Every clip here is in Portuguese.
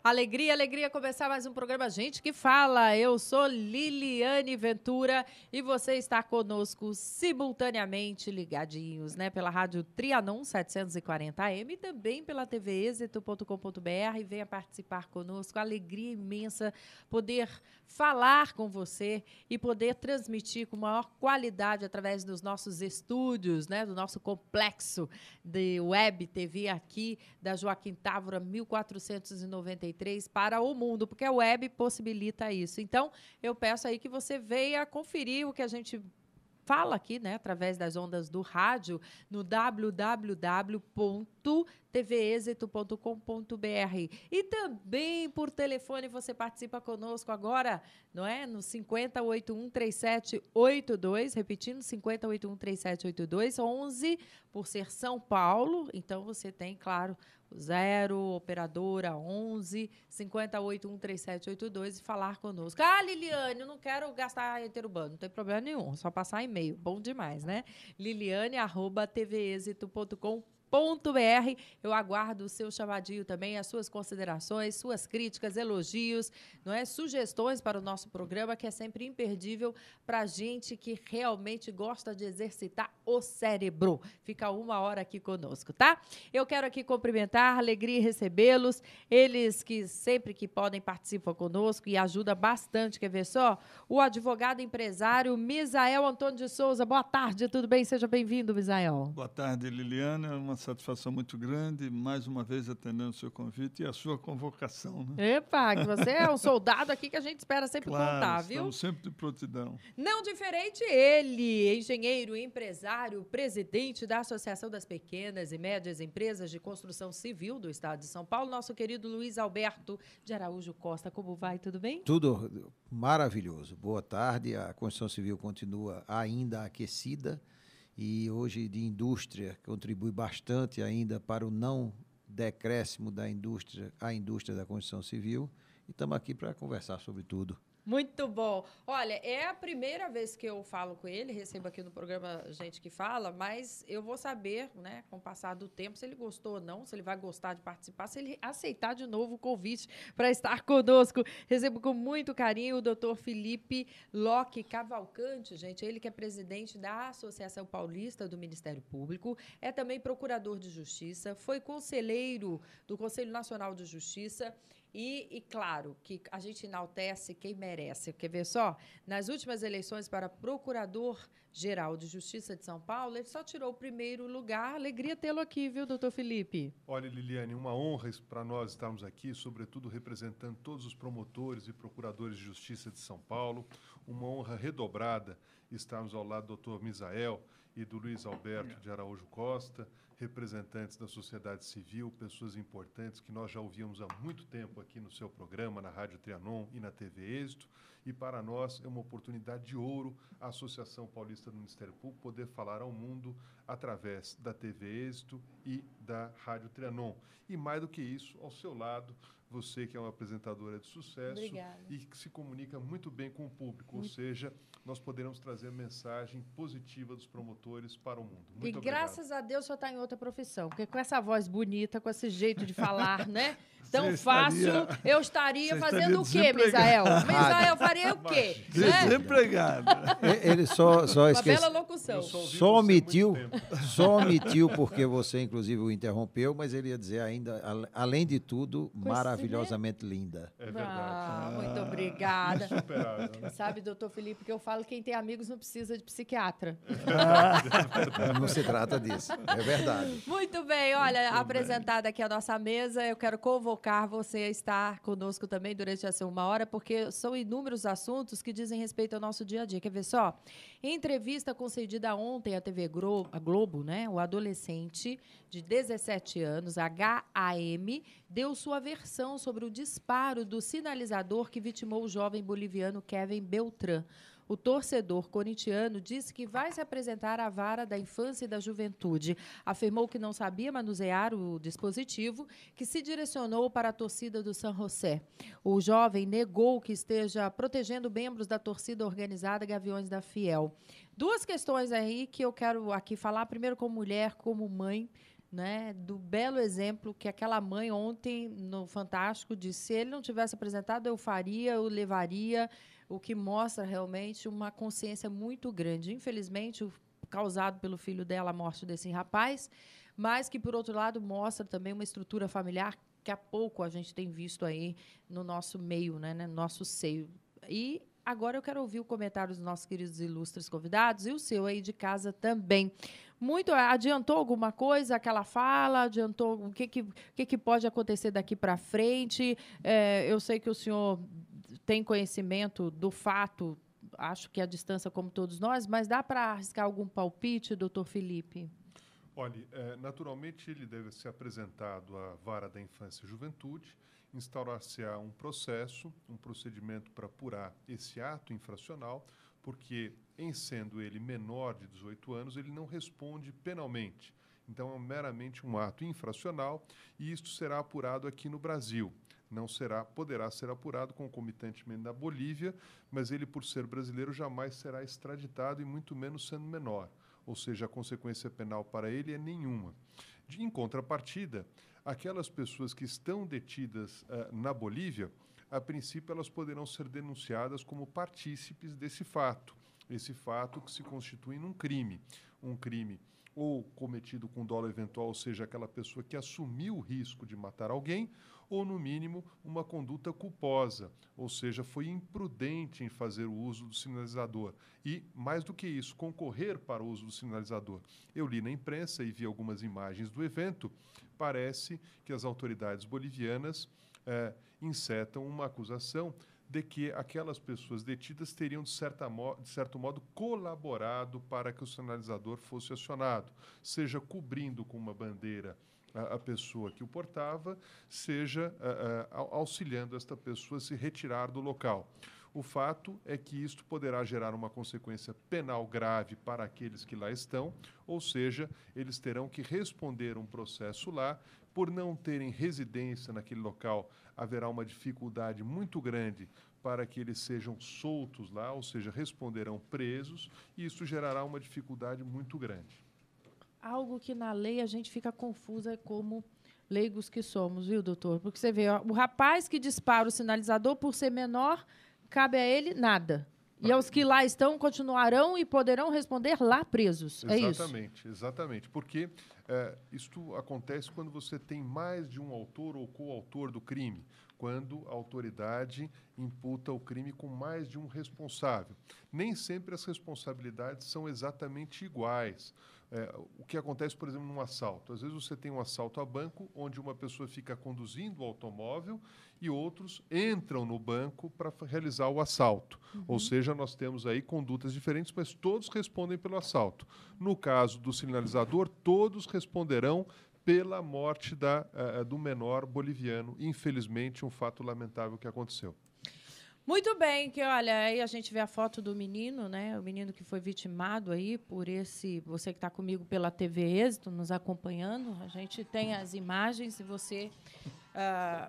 Alegria, alegria começar mais um programa Gente que Fala. Eu sou Liliane Ventura e você está conosco simultaneamente ligadinhos, né? Pela Rádio Trianon 740 AM e também pela tvexito.com.br. Venha participar conosco. Alegria imensa poder falar com você e poder transmitir com maior qualidade através dos nossos estúdios, né? Do nosso complexo de web TV aqui da Joaquim Távora 1493 para o mundo, porque a web possibilita isso. Então, eu peço aí que você venha conferir o que a gente fala aqui, né, através das ondas do rádio, no www.tvexito.com.br. E também por telefone você participa conosco agora, não é? No 50813782, repetindo, 50813782, 11 por ser São Paulo. Então você tem, claro, o 0, operadora 11 50813782 e falar conosco. Ah, Liliane, eu não quero gastar interurbano, não tem problema nenhum, só passar e-mail, bom demais, né? Liliane@tvexito.com.br. Eu aguardo o seu chamadinho também, as suas considerações, suas críticas, elogios, não é? Sugestões para o nosso programa, que é sempre imperdível para a gente que realmente gosta de exercitar o cérebro. Fica uma hora aqui conosco, tá? Eu quero aqui cumprimentar, alegria em recebê-los, eles que sempre que podem participam conosco e ajuda bastante, quer ver só? O advogado empresário Misael Antônio de Souza. Boa tarde, tudo bem? Seja bem-vindo, Misael. Boa tarde, Liliana. É uma satisfação muito grande, mais uma vez atendendo o seu convite e a sua convocação. Né? Epa, que você é um soldado aqui que a gente espera sempre contar, viu? Estamos sempre de prontidão. Não diferente ele, engenheiro, empresário, presidente da Associação das Pequenas e Médias Empresas de Construção Civil do Estado de São Paulo, nosso querido Luiz Alberto de Araújo Costa. Como vai? Tudo bem? Tudo maravilhoso. Boa tarde. A construção civil continua ainda aquecida e hoje de indústria contribui bastante ainda para o não decréscimo da indústria, a indústria da construção civil. E estamos aqui para conversar sobre tudo. Muito bom. Olha, é a primeira vez que eu falo com ele, recebo aqui no programa Gente que Fala, mas eu vou saber, né, com o passar do tempo, se ele gostou ou não, se ele vai gostar de participar, se ele aceitar de novo o convite para estar conosco. Recebo com muito carinho o doutor Felipe Locke Cavalcante, gente, ele que é presidente da Associação Paulista do Ministério Público, é também procurador de Justiça, foi conselheiro do Conselho Nacional de Justiça. E, claro, que a gente enaltece quem merece. Quer ver só? Nas últimas eleições para Procurador-Geral de Justiça de São Paulo, ele só tirou o primeiro lugar. Alegria tê-lo aqui, viu, doutor Felipe? Olha, Liliane, uma honra para nós estarmos aqui, sobretudo representando todos os promotores e procuradores de justiça de São Paulo. Uma honra redobrada estarmos ao lado do doutor Misael e do Luiz Alberto de Araújo Costa, representantes da sociedade civil, pessoas importantes que nós já ouvíamos há muito tempo aqui no seu programa, na Rádio Trianon e na TV Êxito. E para nós é uma oportunidade de ouro a Associação Paulista do Ministério Público poder falar ao mundo através da TV Êxito e da Rádio Trianon. E mais do que isso, ao seu lado, você que é uma apresentadora de sucesso. Obrigada. E que se comunica muito bem com o público, ou seja, nós poderemos trazer mensagem positiva dos promotores para o mundo. Muito obrigado. Graças a Deus, o senhor está em outra profissão, porque com essa voz bonita, com esse jeito de falar, né? Tão fácil, eu estaria fazendo o quê, Misael? Misael, faria o quê? Desempregado. Ele só Uma esquece, bela locução. só omitiu porque você, inclusive, o interrompeu, mas ele ia dizer ainda, além de tudo, maravilhosamente linda. É verdade. Muito obrigada. Superável, né? Sabe, doutor Felipe, que eu falo que quem tem amigos não precisa de psiquiatra. Não se trata disso, é verdade. Muito bem, olha, apresentada aqui a nossa mesa, eu quero convocar você a estar conosco também durante essa uma hora, porque são inúmeros assuntos que dizem respeito ao nosso dia a dia. Quer ver só? Em entrevista concedida ontem à TV Globo, né, o adolescente de 17 anos, HAM, deu sua versão sobre o disparo do sinalizador que vitimou o jovem boliviano Kevin Beltrán. O torcedor corintiano disse que vai se apresentar à vara da infância e da juventude. Afirmou que não sabia manusear o dispositivo, que se direcionou para a torcida do San José. O jovem negou que esteja protegendo membros da torcida organizada Gaviões da Fiel. Duas questões aí que eu quero aqui falar, primeiro como mulher, como mãe, né, do belo exemplo que aquela mãe ontem no Fantástico disse: se ele não tivesse apresentado, eu faria, eu levaria, o que mostra realmente uma consciência muito grande. Infelizmente, causado pelo filho dela, a morte desse rapaz, mas que, por outro lado, mostra também uma estrutura familiar que há pouco a gente tem visto aí no nosso meio, né, no nosso seio. E agora eu quero ouvir o comentário dos nossos queridos ilustres convidados e o seu aí de casa também. Adiantou alguma coisa aquela fala? Adiantou o que pode acontecer daqui para frente? Eu sei que o senhor tem conhecimento do fato, acho que à distância como todos nós, mas dá para arriscar algum palpite, doutor Felipe? Olha, naturalmente ele deve ser apresentado à Vara da Infância e Juventude, instaurar-se-á um processo, um procedimento para apurar esse ato infracional, porque, em sendo ele menor de 18 anos, ele não responde penalmente. Então, é meramente um ato infracional e isto será apurado aqui no Brasil. Poderá ser apurado concomitantemente na Bolívia, mas ele, por ser brasileiro, jamais será extraditado e muito menos sendo menor. Ou seja, a consequência penal para ele é nenhuma. Em contrapartida, aquelas pessoas que estão detidas na Bolívia, a princípio elas poderão ser denunciadas como partícipes desse fato. Esse fato que se constitui num crime. Um crime ou cometido com dolo eventual, ou seja, aquela pessoa que assumiu o risco de matar alguém, ou, no mínimo, uma conduta culposa, ou seja, foi imprudente em fazer o uso do sinalizador. E, mais do que isso, concorrer para o uso do sinalizador. Eu li na imprensa e vi algumas imagens do evento, parece que as autoridades bolivianas insetam uma acusação de que aquelas pessoas detidas teriam, de certo modo, colaborado para que o sinalizador fosse acionado, seja cobrindo com uma bandeira a pessoa que o portava, seja auxiliando esta pessoa a se retirar do local. O fato é que isto poderá gerar uma consequência penal grave para aqueles que lá estão, ou seja, eles terão que responder um processo lá. Por não terem residência naquele local, haverá uma dificuldade muito grande para que eles sejam soltos lá, ou seja, responderão presos, e isso gerará uma dificuldade muito grande. Algo que na lei a gente fica confusa como leigos que somos, viu, doutor? Porque você vê, o rapaz que dispara o sinalizador, por ser menor, cabe a ele nada. E aos que lá estão continuarão e poderão responder lá presos. É isso? Exatamente. Porque isto acontece quando você tem mais de um autor ou coautor do crime, quando a autoridade imputa o crime com mais de um responsável. Nem sempre as responsabilidades são exatamente iguais. O que acontece, por exemplo, num assalto. Às vezes você tem um assalto a banco, onde uma pessoa fica conduzindo o automóvel e outros entram no banco para realizar o assalto. Ou seja, nós temos aí condutas diferentes, mas todos respondem pelo assalto. No caso do sinalizador, todos responderão pela morte do menor boliviano. Infelizmente, um fato lamentável que aconteceu. Muito bem, que olha, aí a gente vê a foto do menino, né? O menino que foi vitimado aí por você que está comigo pela TV Êxito, nos acompanhando. A gente tem as imagens e você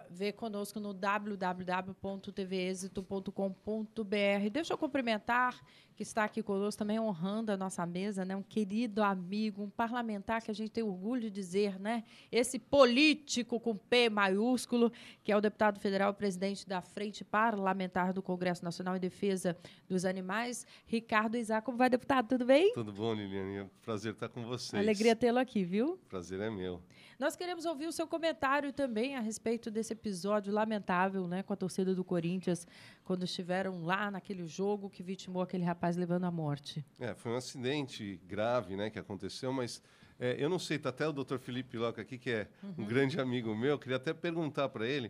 vê conosco no www.tvexito.com.br. Deixa eu cumprimentar que está aqui conosco também honrando a nossa mesa, né? Um querido amigo, um parlamentar que a gente tem orgulho de dizer, né? Esse político com P maiúsculo, que é o deputado federal, presidente da Frente Parlamentar do Congresso Nacional em Defesa dos Animais, Ricardo Isaac. Como vai, deputado? Tudo bem? Tudo bom, Liliane? É um prazer estar com vocês. Alegria tê-lo aqui, viu? Prazer é meu. Nós queremos ouvir o seu comentário também a respeito desse episódio lamentável, né, com a torcida do Corinthians, quando estiveram lá naquele jogo que vitimou aquele rapaz levando à morte. Foi um acidente grave, né, que aconteceu, mas eu não sei, está até o doutor Felipe Loca aqui, que é um grande amigo meu, queria até perguntar para ele.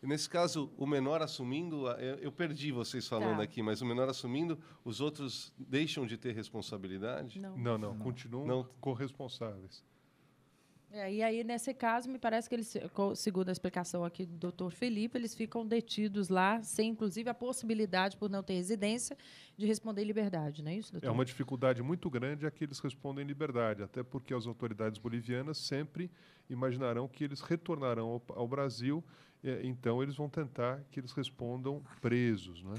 Nesse caso, o menor assumindo, eu perdi vocês falando aqui, mas o menor assumindo, os outros deixam de ter responsabilidade? Não. Continuam corresponsáveis. E aí, nesse caso, me parece que eles, segundo a explicação aqui do doutor Felipe, eles ficam detidos lá, sem, inclusive, a possibilidade, por não ter residência, de responder em liberdade, não é isso, doutor? É uma dificuldade muito grande a que eles respondem em liberdade, até porque as autoridades bolivianas sempre imaginarão que eles retornarão ao Brasil, então eles vão tentar que eles respondam presos, né?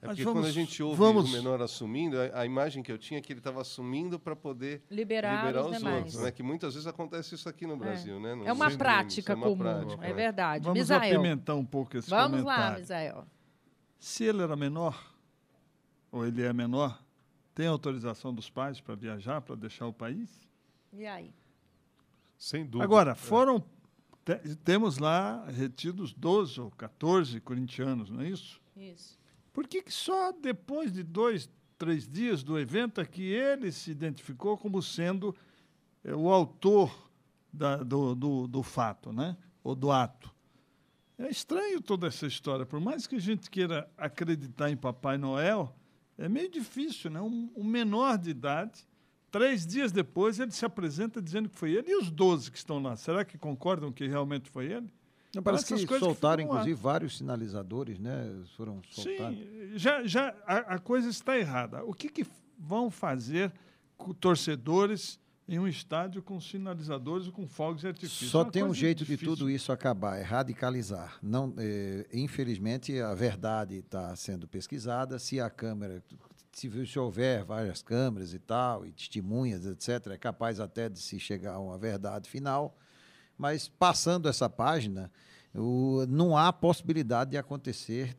porque quando a gente ouve o menor assumindo, a imagem que eu tinha é que ele estava assumindo para poder liberar os outros, né? Que muitas vezes acontece isso aqui no Brasil, né? É uma prática comum, é verdade. Vamos Misael. apimentar um pouco esse comentário. Vamos lá, Misael. Se ele era menor, ou ele é menor, tem autorização dos pais para viajar, para deixar o país? E aí? Sem dúvida. Agora, temos lá retidos 12 ou 14 corintianos, não é isso? Isso. Por que só depois de 2, 3 dias do evento é que ele se identificou como sendo o autor do fato, né? Ou do ato? É estranho toda essa história. Por mais que a gente queira acreditar em Papai Noel, é meio difícil, né? Um menor de idade, 3 dias depois, ele se apresenta dizendo que foi ele. E os 12 que estão lá, será que concordam que realmente foi ele? Não, parece que soltaram, inclusive, vários sinalizadores, né? Foram soltados. Sim, a coisa está errada. O que vão fazer com torcedores em um estádio com sinalizadores e com fogos de artifício? Só tem um jeito de tudo isso acabar, é radicalizar. Não, infelizmente, a verdade está sendo pesquisada. Se a câmera, se houver várias câmeras e tal, e testemunhas, etc., é capaz até de se chegar a uma verdade final. Mas, passando essa página, não há possibilidade de acontecer,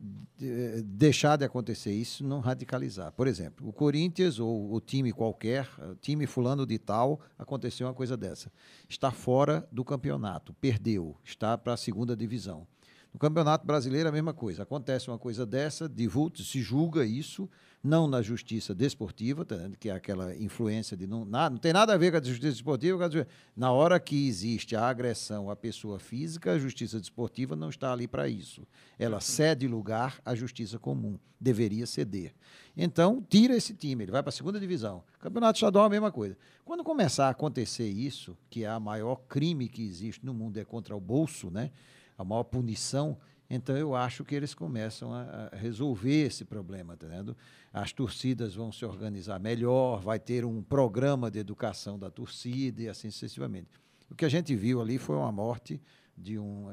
deixar de acontecer isso, não radicalizar. Por exemplo, o Corinthians ou o time qualquer, o time fulano de tal, aconteceu uma coisa dessa. Está fora do campeonato, perdeu, está para a segunda divisão. No Campeonato Brasileiro, a mesma coisa. Acontece uma coisa dessa, de vulto, se julga isso, não na justiça desportiva, que é aquela influência de não tem nada a ver com a justiça desportiva. Na hora que existe a agressão à pessoa física, a justiça desportiva não está ali para isso. Ela cede lugar à justiça comum. Deveria ceder. Então, tira esse time, ele vai para a segunda divisão. Campeonato estadual, a mesma coisa. Quando começar a acontecer isso, que é a maior crime que existe no mundo, é contra o bolso, né? A maior punição, então eu acho que eles começam a resolver esse problema, tá vendo? As torcidas vão se organizar melhor, vai ter um programa de educação da torcida e assim sucessivamente. O que a gente viu ali foi uma morte de um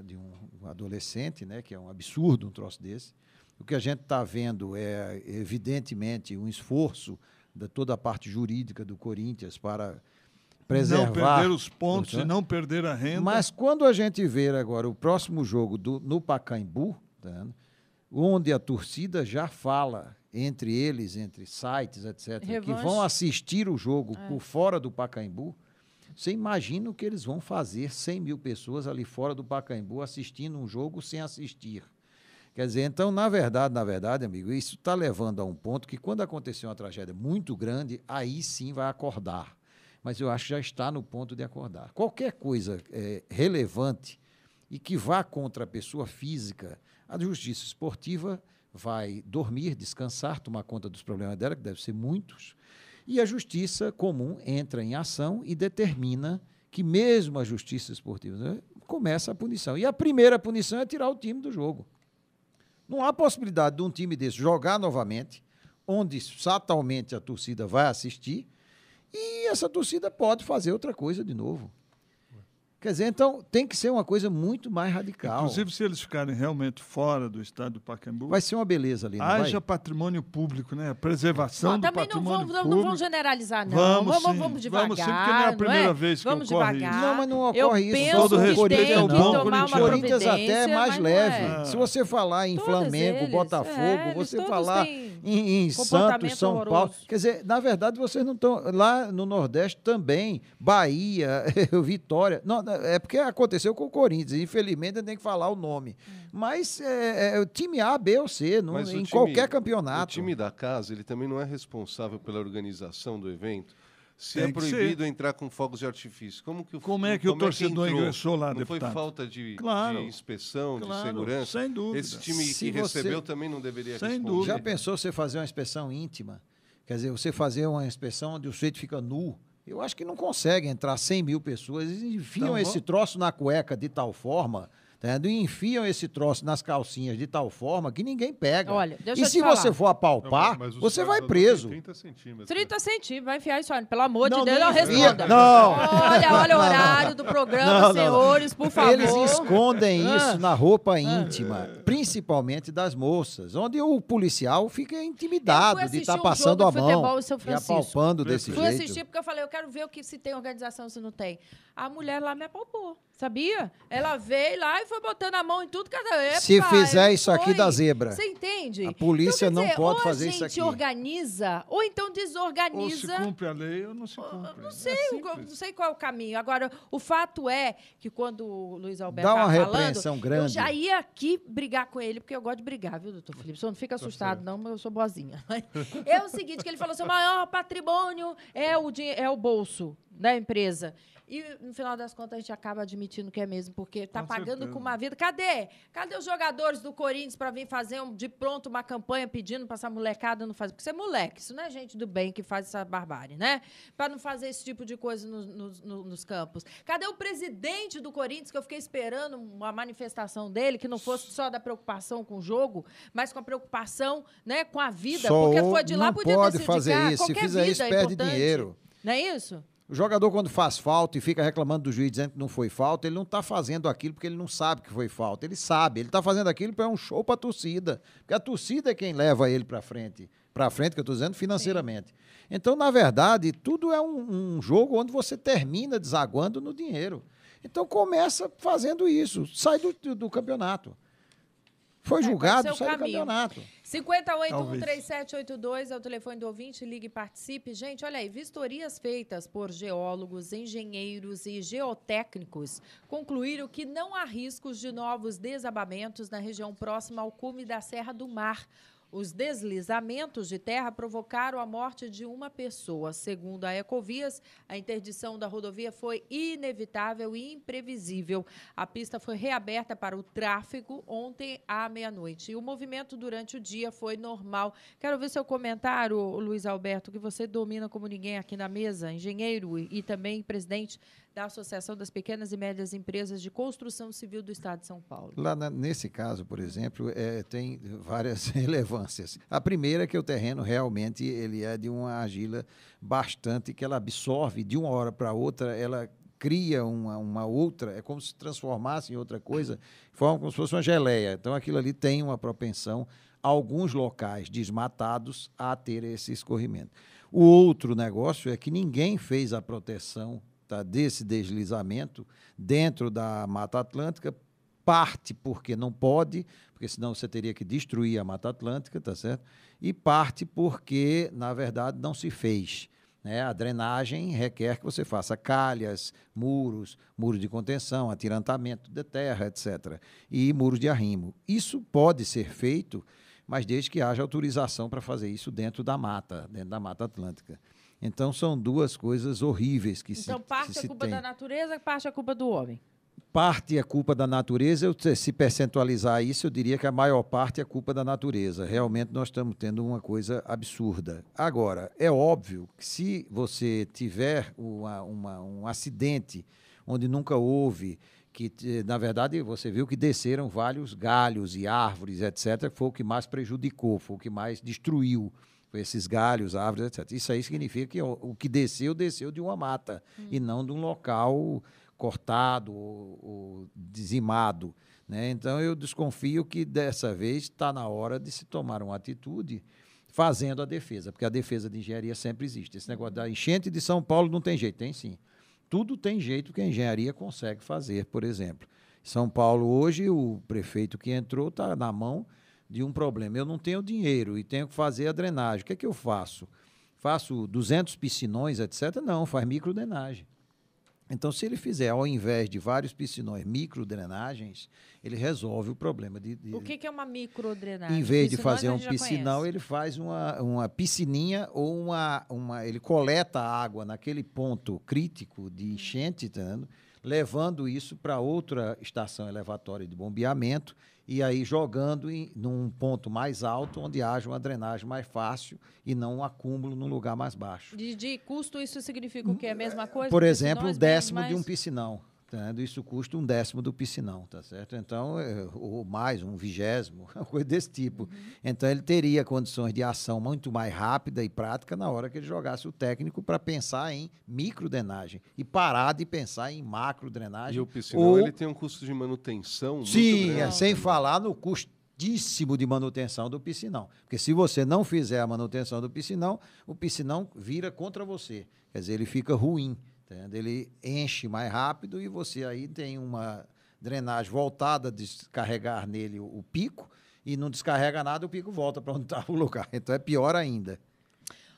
adolescente, né, que é um absurdo um troço desse. O que a gente está vendo é, evidentemente, um esforço de toda a parte jurídica do Corinthians para preservar, não perder os pontos e não perder a renda. Mas quando a gente ver agora o próximo jogo no Pacaembu, tá, onde a torcida já fala entre eles, entre sites, etc., que vão assistir o jogo por fora do Pacaembu, você imagina o que eles vão fazer, 100 mil pessoas ali fora do Pacaembu assistindo um jogo sem assistir. Quer dizer, então, na verdade, amigo, isso está levando a um ponto que quando acontecer uma tragédia muito grande, aí sim vai acordar. Mas eu acho que já está no ponto de acordar. Qualquer coisa relevante e que vá contra a pessoa física, a justiça esportiva vai dormir, descansar, tomar conta dos problemas dela, que devem ser muitos, e a justiça comum entra em ação e determina que mesmo a justiça esportiva, né, começa a punição. E a primeira punição é tirar o time do jogo. Não há possibilidade de um time desse jogar novamente, onde fatalmente a torcida vai assistir, e essa torcida pode fazer outra coisa de novo. Quer dizer, então, tem que ser uma coisa muito mais radical. Inclusive, se eles ficarem realmente fora do estádio do Pacaembu... Vai ser uma beleza ali, não haja vai? patrimônio público, né? A preservação do patrimônio público. Não vamos generalizar, não. Vamos devagar, vamos sim, porque não é a primeira vez que vamos ocorre devagar. isso. Não, mas não ocorre isso. Penso que Corinthians, tem que não. tomar uma Corinthians providência, até é mais leve. É. Se você falar em Todos Flamengo, eles, Botafogo, você falar em Santos, São horroroso. Paulo. Quer dizer, na verdade, vocês não estão... Lá no Nordeste também, Bahia, Vitória... Não, é porque aconteceu com o Corinthians. Infelizmente, tem que falar o nome. Mas o time A, B ou C, qualquer campeonato. O time da casa, ele também não é responsável pela organização do evento. Se Tem é proibido entrar com fogos de artifício, como é que o torcedor ingressou lá, não deputado? Foi falta de inspeção, de segurança? Sem dúvida. Esse time que recebeu também não deveria responder. Dúvida. Já pensou você fazer uma inspeção íntima? Quer dizer, você fazer uma inspeção onde o sujeito fica nu? Eu acho que não consegue entrar 100 mil pessoas. Eles enfiam esse troço na cueca de tal forma, entendeu? E enfiam esse troço nas calcinhas de tal forma que ninguém pega. Olha, deixa e eu te se falar. você for apalpar, Mas os você vai caras preso. têm 30 centímetros. 30 centímetros, vai enfiar isso, olha, pelo amor de Não, Deus, não não enfia. responda. Não. Olha o horário do programa, Não. senhores, por favor. Eles escondem isso Ah. na roupa íntima, principalmente das moças, onde o policial fica intimidado Eu fui de estar assistir um passando jogo a de mão futebol em São e Francisco. apalpando desse Fui jeito. assistir porque eu falei, eu quero ver se tem organização, se não tem. A mulher lá me apalpou, sabia? Ela veio lá e foi botando a mão em tudo que ela... Se Epa, fizer isso aqui foi. da zebra, Você entende? a polícia Então, quer não dizer, pode ou fazer a isso gente aqui. organiza, ou então Ou se desorganiza. cumpre a lei ou não se cumpre. Não sei, É não simples. sei qual é o caminho. Agora, o fato é que quando o Luiz Alberto Dá uma estava falando, repreensão grande. eu já ia aqui brigar com ele, porque eu gosto de brigar, viu, doutor Felipe? O senhor não fica assustado, não, mas eu sou boazinha. É o seguinte, que ele falou, seu maior patrimônio é o bolso da empresa. E, no final das contas, a gente acaba admitindo que é mesmo, porque está Com pagando certeza. com uma vida. Cadê? Cadê os jogadores do Corinthians para vir fazer de pronto uma campanha pedindo para essa molecada não fazer? Porque isso é moleque, isso não é gente do bem que faz essa barbárie, né? Para não fazer esse tipo de coisa nos campos. Cadê o presidente do Corinthians, que eu fiquei esperando uma manifestação dele, que não fosse só da preocupação com o jogo, mas com a preocupação, né, com a vida? Só Porque foi de lá, não podia pode ter fazer sindicato. isso. Se Qualquer fizer isso, vida é perde importante. dinheiro. Não é isso? O jogador, quando faz falta e fica reclamando do juiz dizendo que não foi falta, ele não está fazendo aquilo porque ele não sabe que foi falta. Ele sabe, ele está fazendo aquilo para um show para a torcida. Porque a torcida é quem leva ele para frente. Para frente, que eu estou dizendo, financeiramente. Sim. Então, na verdade, tudo é um jogo onde você termina desaguando no dinheiro. Então, começa fazendo isso. Sai do campeonato. Foi julgado, sai do campeonato. 50813782 é o telefone do ouvinte, ligue e participe. Gente, olha aí, vistorias feitas por geólogos, engenheiros e geotécnicos concluíram que não há riscos de novos desabamentos na região próxima ao cume da Serra do Mar. Os deslizamentos de terra provocaram a morte de uma pessoa. Segundo a Ecovias, a interdição da rodovia foi inevitável e imprevisível. A pista foi reaberta para o tráfego ontem à meia-noite. E o movimento durante o dia foi normal. Quero ver seu comentário, Luiz Alberto, que você domina como ninguém aqui na mesa, engenheiro e também presidente da Associação das Pequenas e Médias Empresas de Construção Civil do Estado de São Paulo. Lá nesse caso, por exemplo, tem várias relevâncias. A primeira é que o terreno realmente ele é de uma argila bastante que ela absorve de uma hora para outra, ela cria uma outra, é como se transformasse em outra coisa, forma como se fosse uma geleia. Então aquilo ali tem uma propensão, alguns locais desmatados, a ter esse escorrimento. O outro negócio é que ninguém fez a proteção desse deslizamento dentro da Mata Atlântica, parte porque não pode, porque senão você teria que destruir a Mata Atlântica, tá certo? E parte porque, na verdade, não se fez. Né? A drenagem requer que você faça calhas, muros de contenção, atirantamento de terra, etc. E muros de arrimo. Isso pode ser feito, mas desde que haja autorização para fazer isso dentro da Mata Atlântica. Então, são duas coisas horríveis que se tem. Então, parte é culpa da natureza, parte é culpa do homem. Parte é culpa da natureza. Se percentualizar isso, eu diria que a maior parte é culpa da natureza. Realmente, nós estamos tendo uma coisa absurda. Agora, é óbvio que se você tiver um acidente onde nunca houve, que, na verdade, você viu que desceram vários galhos e árvores, etc., foi o que mais prejudicou, foi o que mais destruiu. Esses galhos, árvores, etc. Isso aí significa que o que desceu de uma mata e não de um local cortado ou dizimado. Né? Então, eu desconfio que, dessa vez, está na hora de se tomar uma atitude fazendo a defesa, porque a defesa de engenharia sempre existe. Esse negócio da enchente de São Paulo não tem jeito, tem sim. Tudo tem jeito que a engenharia consegue fazer, por exemplo. São Paulo, hoje, o prefeito que entrou está na mão de um problema. Eu não tenho dinheiro e tenho que fazer a drenagem. O que é que eu faço? Faço 200 piscinões, etc.? Não, faz microdrenagem. Então, se ele fizer, ao invés de vários piscinões, microdrenagens, ele resolve o problema. O que é uma microdrenagem? Em vez de fazer um piscinão, ele faz uma piscininha ou ele coleta a água naquele ponto crítico de enchente, entendeu? Levando isso para outra estação elevatória de bombeamento e aí jogando num ponto mais alto, onde haja uma drenagem mais fácil e não um acúmulo num lugar mais baixo. De custo, isso significa o quê? A mesma coisa? Por exemplo, um décimo de um piscinão. Entendeu? Isso custa 1/10 do piscinão, tá certo? Então, ou mais, 1/20, uma coisa desse tipo. Então, ele teria condições de ação muito mais rápida e prática na hora que ele jogasse o técnico para pensar em microdrenagem e parar de pensar em macrodrenagem. E o piscinão ele tem um custo de manutenção muito Sim, grande. sem falar no custíssimo de manutenção do piscinão. Porque se você não fizer a manutenção do piscinão, o piscinão vira contra você. Quer dizer, ele fica ruim. Entende? Ele enche mais rápido e você aí tem uma drenagem voltada a descarregar nele o pico e não descarrega nada, o pico volta para onde estava o lugar. Então é pior ainda.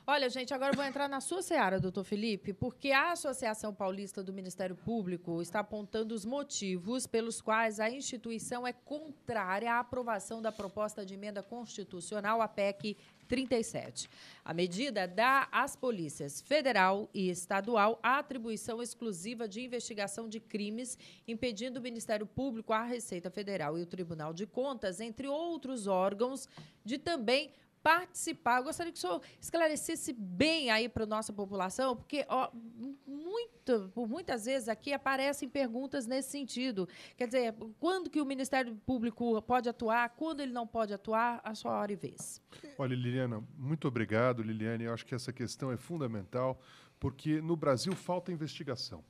Olha, gente, agora eu vou entrar na sua seara, doutor Felipe, porque a Associação Paulista do Ministério Público está apontando os motivos pelos quais a instituição é contrária à aprovação da proposta de emenda constitucional, a PEC 37. A medida dá às polícias federal e estadual a atribuição exclusiva de investigação de crimes, impedindo o Ministério Público, a Receita Federal e o Tribunal de Contas, entre outros órgãos, de também participar. Eu gostaria que o senhor esclarecesse bem aí para a nossa população, porque por muitas vezes aqui aparecem perguntas nesse sentido. Quer dizer, quando que o Ministério Público pode atuar, quando ele não pode atuar, a sua hora e vez. Olha, Liliana, muito obrigado, Liliane. Eu acho que essa questão é fundamental, porque no Brasil falta investigação.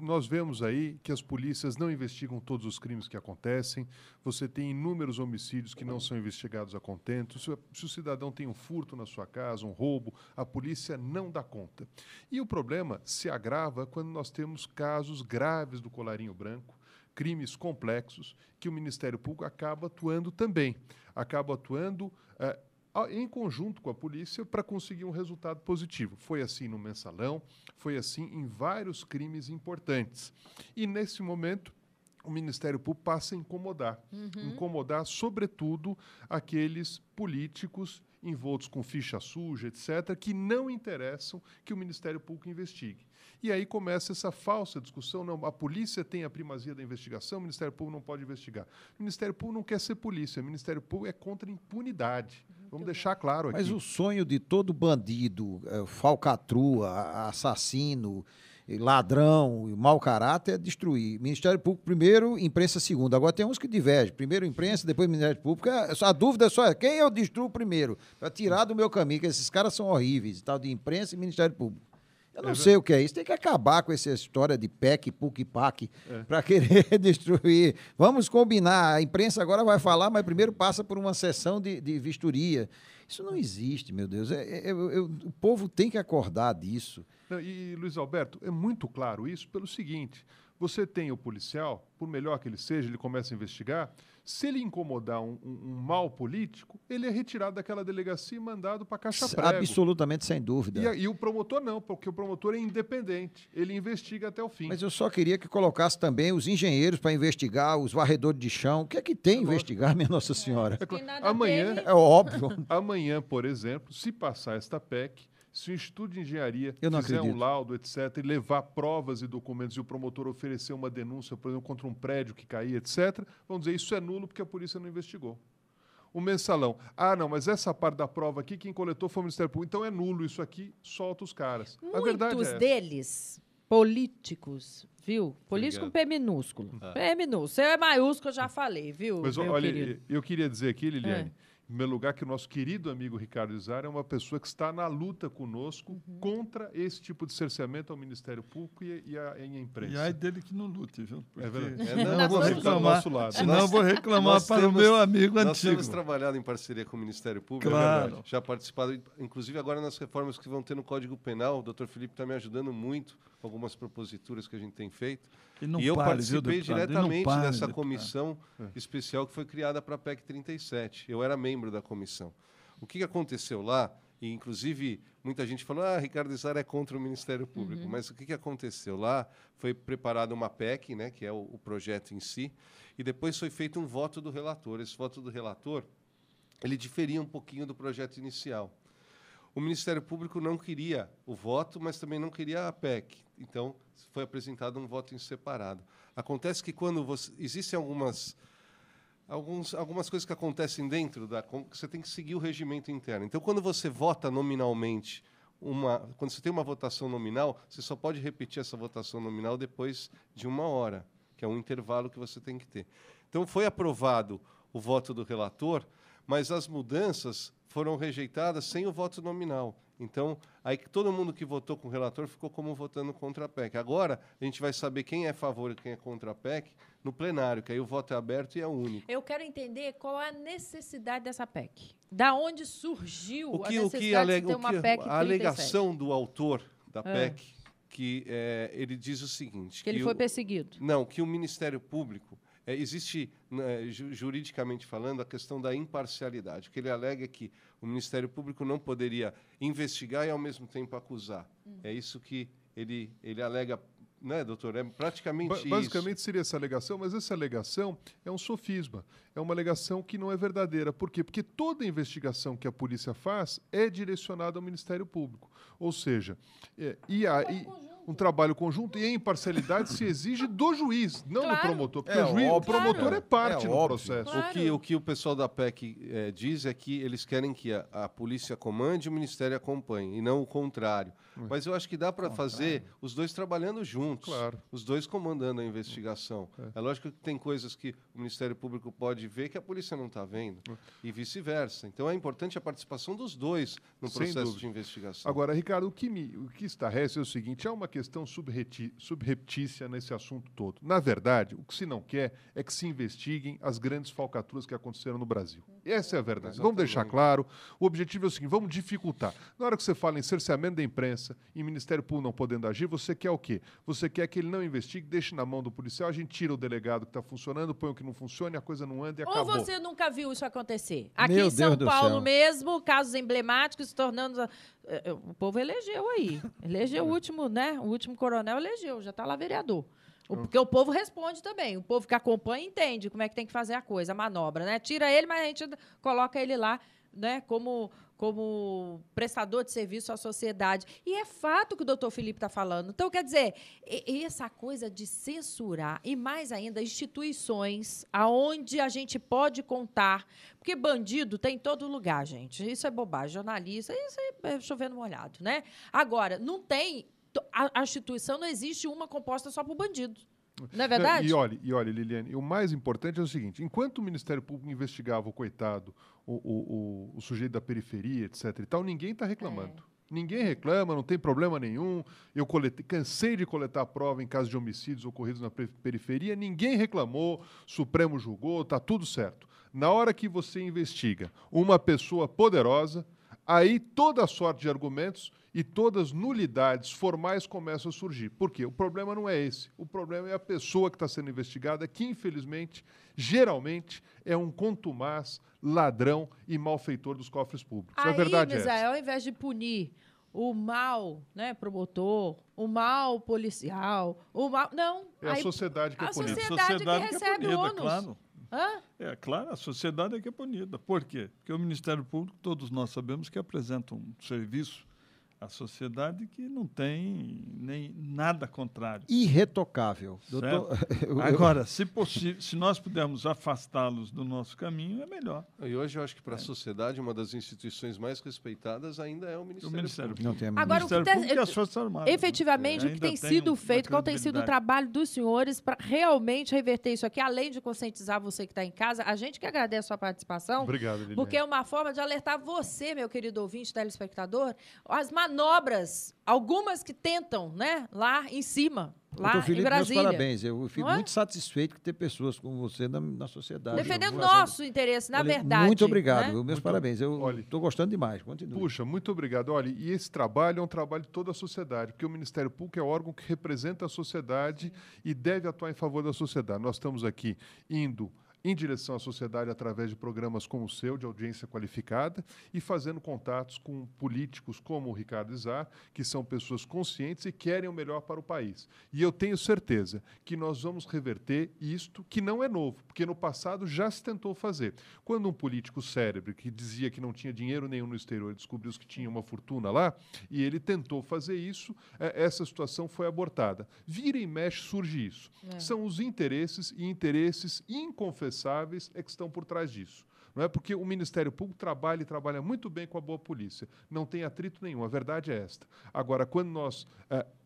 Nós vemos aí que as polícias não investigam todos os crimes que acontecem, você tem inúmeros homicídios que não são investigados a contento, se o cidadão tem um furto na sua casa, um roubo, a polícia não dá conta. E o problema se agrava quando nós temos casos graves do colarinho branco, crimes complexos, que o Ministério Público acaba atuando também, acaba atuando em conjunto com a polícia para conseguir um resultado positivo. Foi assim no Mensalão, foi assim em vários crimes importantes. E, nesse momento, o Ministério Público passa a incomodar. Incomodar, sobretudo, aqueles políticos envoltos com ficha suja, etc., que não interessam que o Ministério Público investigue. E aí começa essa falsa discussão, não, a polícia tem a primazia da investigação, o Ministério Público não pode investigar. O Ministério Público não quer ser polícia, o Ministério Público é contra a impunidade. Vamos deixar claro aqui. Mas o sonho de todo bandido, falcatrua, assassino, ladrão, mau caráter é destruir. Ministério Público primeiro, imprensa segundo. Agora tem uns que divergem. Primeiro imprensa, depois Ministério Público. A dúvida é só quem eu destruo primeiro, para tirar do meu caminho, que esses caras são horríveis, tal de imprensa e Ministério Público. Eu não sei o que é isso. Tem que acabar com essa história de PEC, PUC, PAC, para querer destruir. Vamos combinar. A imprensa agora vai falar, mas primeiro passa por uma sessão de vistoria. Isso não existe, meu Deus. O povo tem que acordar disso. E, Luiz Alberto, é muito claro isso pelo seguinte: você tem o policial, por melhor que ele seja, ele começa a investigar. Se ele incomodar um mal político, ele é retirado daquela delegacia e mandado para a caixa prego. Absolutamente, sem dúvida. E o promotor não, porque o promotor é independente. Ele investiga até o fim. Mas eu só queria que colocasse também os engenheiros para investigar, os varredores de chão. O que é que tem a investigar, minha Nossa Senhora? Amanhã, é óbvio. Amanhã, por exemplo, se passar esta PEC, se o Instituto de Engenharia fizer um laudo, etc., e levar provas e documentos e o promotor oferecer uma denúncia, por exemplo, contra um prédio que cair, etc., vamos dizer, isso é nulo porque a polícia não investigou. O Mensalão. Não, mas essa parte da prova aqui, quem coletou foi o Ministério Público. Então é nulo isso aqui, solta os caras. A verdade Muitos é deles, políticos, viu? Político com P minúsculo. P minúsculo. Se é maiúsculo, eu já falei, viu? Mas olha, eu queria dizer aqui, Liliane, em primeiro lugar, que o nosso querido amigo Ricardo Izar é uma pessoa que está na luta conosco contra esse tipo de cerceamento ao Ministério Público e à imprensa. E aí dele que não lute, viu? Porque É verdade. senão eu vou reclamar, do nosso lado. senão eu vou reclamar para o meu amigo Nós antigo. temos trabalhado em parceria com o Ministério Público, Claro. já participado, inclusive agora nas reformas que vão ter no Código Penal, o doutor Felipe está me ajudando muito com algumas proposituras que a gente tem feito. E eu participei diretamente dessa comissão especial que foi criada para a PEC 37. Eu era membro da comissão. O que aconteceu lá, e inclusive muita gente falou, Ricardo Izar é contra o Ministério Público, mas o que aconteceu lá foi preparada uma PEC, né, que é o projeto em si, e depois foi feito um voto do relator. Esse voto do relator, ele diferia um pouquinho do projeto inicial. O Ministério Público não queria o voto, mas também não queria a PEC. Então, foi apresentado um voto em separado. Acontece que quando existem algumas coisas que acontecem dentro você tem que seguir o regimento interno. Então, quando você vota nominalmente quando você tem uma votação nominal, você só pode repetir essa votação nominal depois de 1 hora, que é um intervalo que você tem que ter. Então, foi aprovado o voto do relator, mas as mudanças foram rejeitadas sem o voto nominal. Então, aí todo mundo que votou com o relator ficou como votando contra a PEC. Agora, a gente vai saber quem é a favor e quem é contra a PEC no plenário, que aí o voto é aberto e é único. Eu quero entender qual é a necessidade dessa PEC. Da onde surgiu a necessidade de ter uma PEC 37? A alegação do autor da PEC, que ele diz o seguinte... Que ele foi perseguido. Não, que o Ministério Público... existe, juridicamente falando, a questão da imparcialidade. O que ele alega é que o Ministério Público não poderia investigar e, ao mesmo tempo, acusar. É isso que ele alega, né, doutor? É praticamente isso. Basicamente seria essa alegação, mas essa alegação é um sofisma. É uma alegação que não é verdadeira. Por quê? Porque toda investigação que a polícia faz é direcionada ao Ministério Público. Ou seja, um trabalho conjunto e a imparcialidade se exige do juiz, não do promotor. Porque o promotor é parte do processo. Claro. O que o pessoal da PEC diz é que eles querem que a polícia comande e o Ministério acompanhe, e não o contrário. Mas eu acho que dá para fazer os dois trabalhando juntos, os dois comandando a investigação. É lógico que tem coisas que o Ministério Público pode ver que a polícia não está vendo, e vice-versa. Então é importante a participação dos dois no processo de investigação. Agora, Ricardo, o que estarrece é o seguinte, há uma questão subreptícia nesse assunto todo. Na verdade, o que se não quer é que se investiguem as grandes falcatruas que aconteceram no Brasil. Essa é a verdade. Vamos deixar claro, o objetivo é o seguinte, vamos dificultar. Na hora que você fala em cerceamento da imprensa, em Ministério Público não podendo agir, você quer o quê? Você quer que ele não investigue, deixe na mão do policial, a gente tira o delegado que está funcionando, põe o que não funciona, a coisa não anda e acabou. Ou você nunca viu isso acontecer? Aqui em São Paulo mesmo, casos emblemáticos se tornando... O povo elegeu aí. Elegeu o último, né? O último coronel elegeu, já está lá vereador. Porque o povo responde também. O povo que acompanha entende como é que tem que fazer a coisa, a manobra, né? Tira ele, mas a gente coloca ele lá, né, como prestador de serviço à sociedade. E é fato que o doutor Felipe está falando. Então, quer dizer, essa coisa de censurar, e mais ainda, instituições aonde a gente pode contar, porque bandido tem em todo lugar, gente. Isso é bobagem. Jornalista, isso é chovendo molhado, né? Agora, não tem... A instituição não existe uma composta só por bandidos. Não é verdade? E olha, Liliane, o mais importante é o seguinte, enquanto o Ministério Público investigava o coitado, o sujeito da periferia, etc. e tal, ninguém está reclamando. Ninguém reclama, não tem problema nenhum. Eu cansei de coletar prova em caso de homicídios ocorridos na periferia, ninguém reclamou, o Supremo julgou, está tudo certo. Na hora que você investiga uma pessoa poderosa, aí toda a sorte de argumentos e todas as nulidades formais começam a surgir. Por quê? O problema não é esse. O problema é a pessoa que está sendo investigada, que, infelizmente, geralmente, é um contumaz, ladrão e malfeitor dos cofres públicos. A verdade é essa. Ao invés de punir o mal, né, promotor, o mal policial, o mal... Não. É a sociedade que é punida. A sociedade que recebe o ônus. Claro. É claro, a sociedade é que é punida. Por quê? Porque o Ministério Público, todos nós sabemos que apresenta um serviço à sociedade que não tem nem nada contrário. Irretocável. Doutor, Agora, se nós pudermos afastá-los do nosso caminho, é melhor. E hoje eu acho que para a sociedade, uma das instituições mais respeitadas ainda é o Ministério Público. Não tem Agora, Ministério Público e as Forças Armadas. Efetivamente, o que tem sido feito, qual tem sido o trabalho dos senhores para realmente reverter isso aqui, além de conscientizar você que está em casa, a gente que agradece a sua participação. Obrigado, Liliane. Porque é uma forma de alertar você, meu querido ouvinte, telespectador, as manobras, algumas que tentam, né, lá em cima, lá Felipe, em Brasília. Meus parabéns. Eu fico muito satisfeito de ter pessoas como você na sociedade. Defendendo nosso interesse, na verdade. Muito obrigado. Né? Meus parabéns. Eu estou gostando demais. Continue. Puxa, muito obrigado. Olha, e esse trabalho é um trabalho de toda a sociedade, porque o Ministério Público é o órgão que representa a sociedade e deve atuar em favor da sociedade. Nós estamos aqui indo em direção à sociedade através de programas como o seu, de audiência qualificada, e fazendo contatos com políticos como o Ricardo Izar, que são pessoas conscientes e querem o melhor para o país. E eu tenho certeza que nós vamos reverter isto, que não é novo, porque no passado já se tentou fazer. Quando um político cérebro, que dizia que não tinha dinheiro nenhum no exterior, descobriu que tinha uma fortuna lá, e ele tentou fazer isso, essa situação foi abortada. Vira e mexe, surge isso. São os interesses e interesses inconfessáveis é que estão por trás disso. Não é porque o Ministério Público trabalha e trabalha muito bem com a boa polícia. Não tem atrito nenhum, a verdade é esta. Agora, quando nós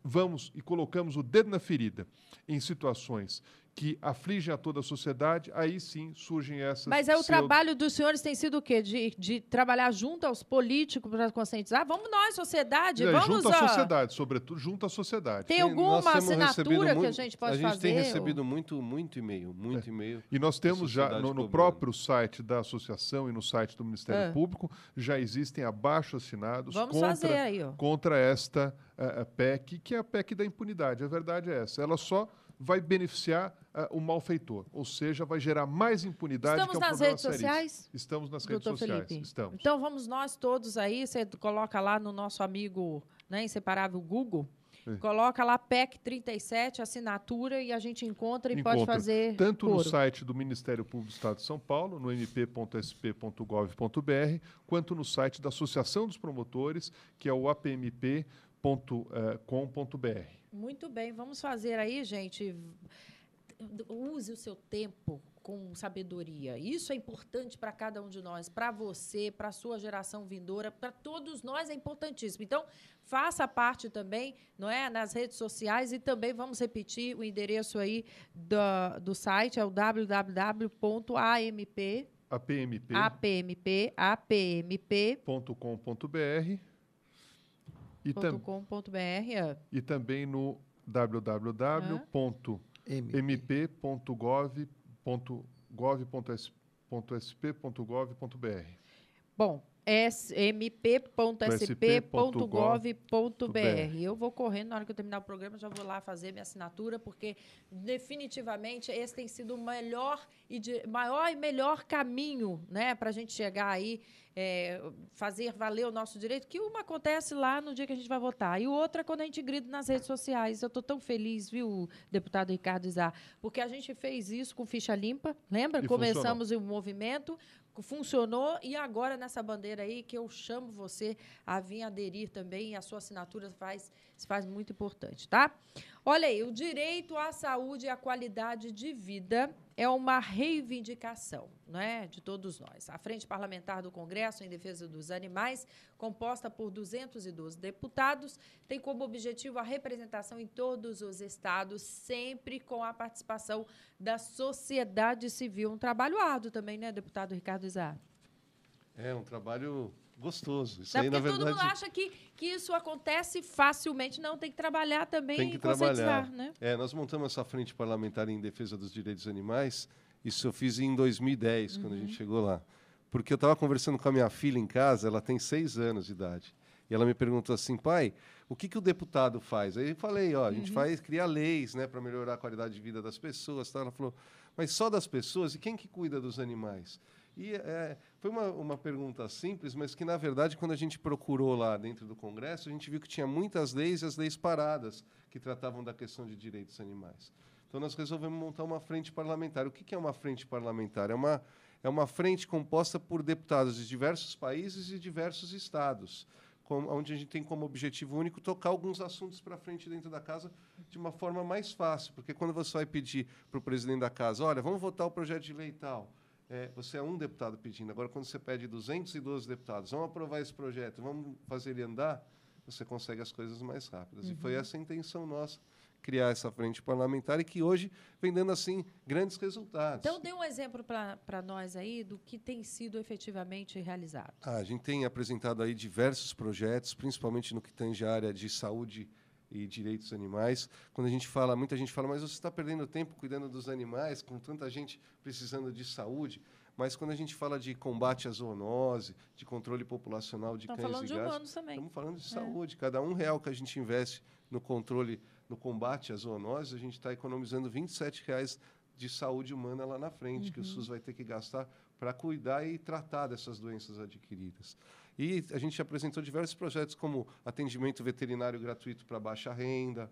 vamos e colocamos o dedo na ferida em situações que afligem a toda a sociedade, aí sim surgem essas... Mas o trabalho dos senhores tem sido o quê? De trabalhar junto aos políticos para conscientizar? Vamos nós, sociedade, vamos... Junto à sociedade, sobretudo junto à sociedade. Tem alguma assinatura que a gente pode fazer? A gente tem recebido muito e-mail, e-mail. E nós temos já, no próprio site da associação e no site do Ministério Público, já existem abaixo-assinados contra esta PEC, que é a PEC da impunidade. A verdade é essa. Ela só vai beneficiar o malfeitor, ou seja, vai gerar mais impunidade. Estamos nas redes sociais? Estamos nas redes sociais. Estamos. Então vamos nós todos aí, você coloca lá no nosso amigo, né, inseparável Google, coloca lá PEC 37, assinatura, e a gente encontra e pode fazer tanto no site do Ministério Público do Estado de São Paulo, no mp.sp.gov.br, quanto no site da Associação dos Promotores, que é o apmp.com.br. Muito bem, vamos fazer aí, gente. Use o seu tempo com sabedoria. Isso é importante para cada um de nós, para você, para a sua geração vindoura, para todos nós é importantíssimo. Então, faça parte também, não é, nas redes sociais, e também vamos repetir o endereço aí do site, é o www.apmp.com.br e também no www.mp.gov.sp.gov.br. Bom, smp.sp.gov.br. Eu vou correndo, na hora que eu terminar o programa, já vou lá fazer minha assinatura, porque definitivamente esse tem sido o maior e melhor caminho, né, para a gente chegar aí, fazer valer o nosso direito, que uma acontece lá no dia que a gente vai votar, e o outro é quando a gente grita nas redes sociais. Eu estou tão feliz, viu, deputado Ricardo Izar, porque a gente fez isso com ficha limpa, lembra? Começamos o movimento, funcionou, e agora nessa bandeira aí que eu chamo você a vir aderir também, e a sua assinatura se faz muito importante, tá? Olha aí, o direito à saúde e à qualidade de vida é uma reivindicação, né, de todos nós. A Frente Parlamentar do Congresso em Defesa dos Animais, composta por 212 deputados, tem como objetivo a representação em todos os estados, sempre com a participação da sociedade civil. Um trabalho árduo também, né, deputado Ricardo Izar? É um trabalho gostoso. Isso aí, na verdade, todo mundo acha que isso acontece facilmente. Não, tem que trabalhar também e conscientizar, né? Nós montamos essa frente parlamentar em defesa dos direitos dos animais. Isso eu fiz em 2010, quando a gente chegou lá. Porque eu estava conversando com a minha filha em casa, ela tem 6 anos de idade. E ela me perguntou assim, pai, o que o deputado faz? Aí eu falei, a gente cria leis, né, para melhorar a qualidade de vida das pessoas. Tá? Ela falou, mas só das pessoas? E quem que cuida dos animais? E foi uma pergunta simples, mas que, na verdade, quando a gente procurou lá dentro do Congresso, a gente viu que tinha muitas leis e as leis paradas que tratavam da questão de direitos animais. Então, nós resolvemos montar uma frente parlamentar. O que é uma frente parlamentar? É uma frente composta por deputados de diversos países e diversos estados, onde a gente tem como objetivo único tocar alguns assuntos para frente dentro da casa de uma forma mais fácil. Porque quando você vai pedir para o presidente da casa, olha, vamos votar o projeto de lei e tal, você é um deputado pedindo. Agora, quando você pede 212 deputados, vamos aprovar esse projeto, vamos fazer ele andar, você consegue as coisas mais rápidas. E foi essa a intenção nossa, criar essa frente parlamentar, e que hoje vem dando, assim, grandes resultados. Então, dê um exemplo para nós aí do que tem sido efetivamente realizado. A gente tem apresentado aí diversos projetos, principalmente no que tange a área de saúde e direitos animais. Quando muita gente fala, mas você está perdendo tempo cuidando dos animais, com tanta gente precisando de saúde. Mas quando a gente fala de combate à zoonose, de controle populacional de cães e gatos... Estamos falando de humanos também. Estamos falando de saúde. Cada R$1 que a gente investe no combate à zoonose, a gente está economizando R$27 de saúde humana lá na frente, que o SUS vai ter que gastar para cuidar e tratar dessas doenças adquiridas. E a gente apresentou diversos projetos, como atendimento veterinário gratuito para baixa renda.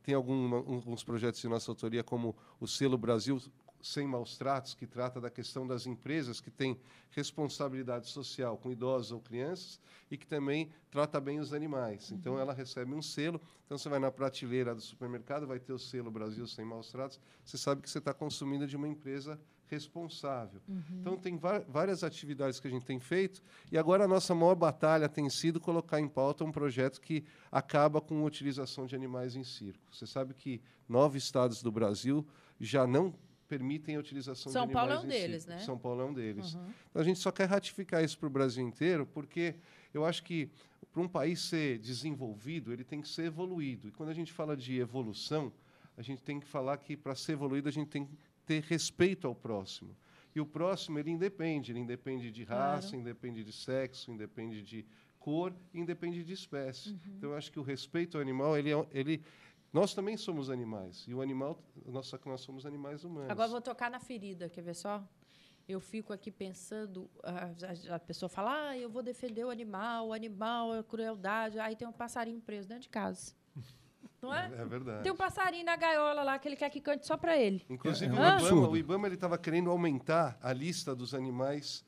Tem alguns projetos de nossa autoria, como o Selo Brasil Sem Maus Tratos, que trata da questão das empresas que têm responsabilidade social com idosos ou crianças e que também trata bem os animais. Então, ela recebe um selo. Então, você vai na prateleira do supermercado, vai ter o Selo Brasil Sem Maus Tratos. Você sabe que você está consumindo de uma empresa responsável. Então, tem várias atividades que a gente tem feito, e agora a nossa maior batalha tem sido colocar em pauta um projeto que acaba com a utilização de animais em circo. Você sabe que 9 estados do Brasil já não permitem a utilização de animais em circo. São Paulo é um deles, né? São Paulo é um deles. Então, a gente só quer ratificar isso para o Brasil inteiro, porque eu acho que, para um país ser desenvolvido, ele tem que ser evoluído. E quando a gente fala de evolução, a gente tem que falar que, para ser evoluído, a gente tem que ter respeito ao próximo. E o próximo, ele independe de raça, Claro. independe de sexo, independe de cor, independe de espécie. Então, eu acho que o respeito ao animal, nós também somos animais. E o animal, só que nós somos animais humanos. Agora eu vou tocar na ferida, quer ver só? Eu fico aqui pensando, a pessoa fala, eu vou defender o animal, é crueldade. Aí tem um passarinho preso dentro de casa. Não é? É verdade. Tem um passarinho na gaiola lá que ele quer que cante só para ele. Inclusive, absurdo. o IBAMA estava querendo aumentar a lista dos animais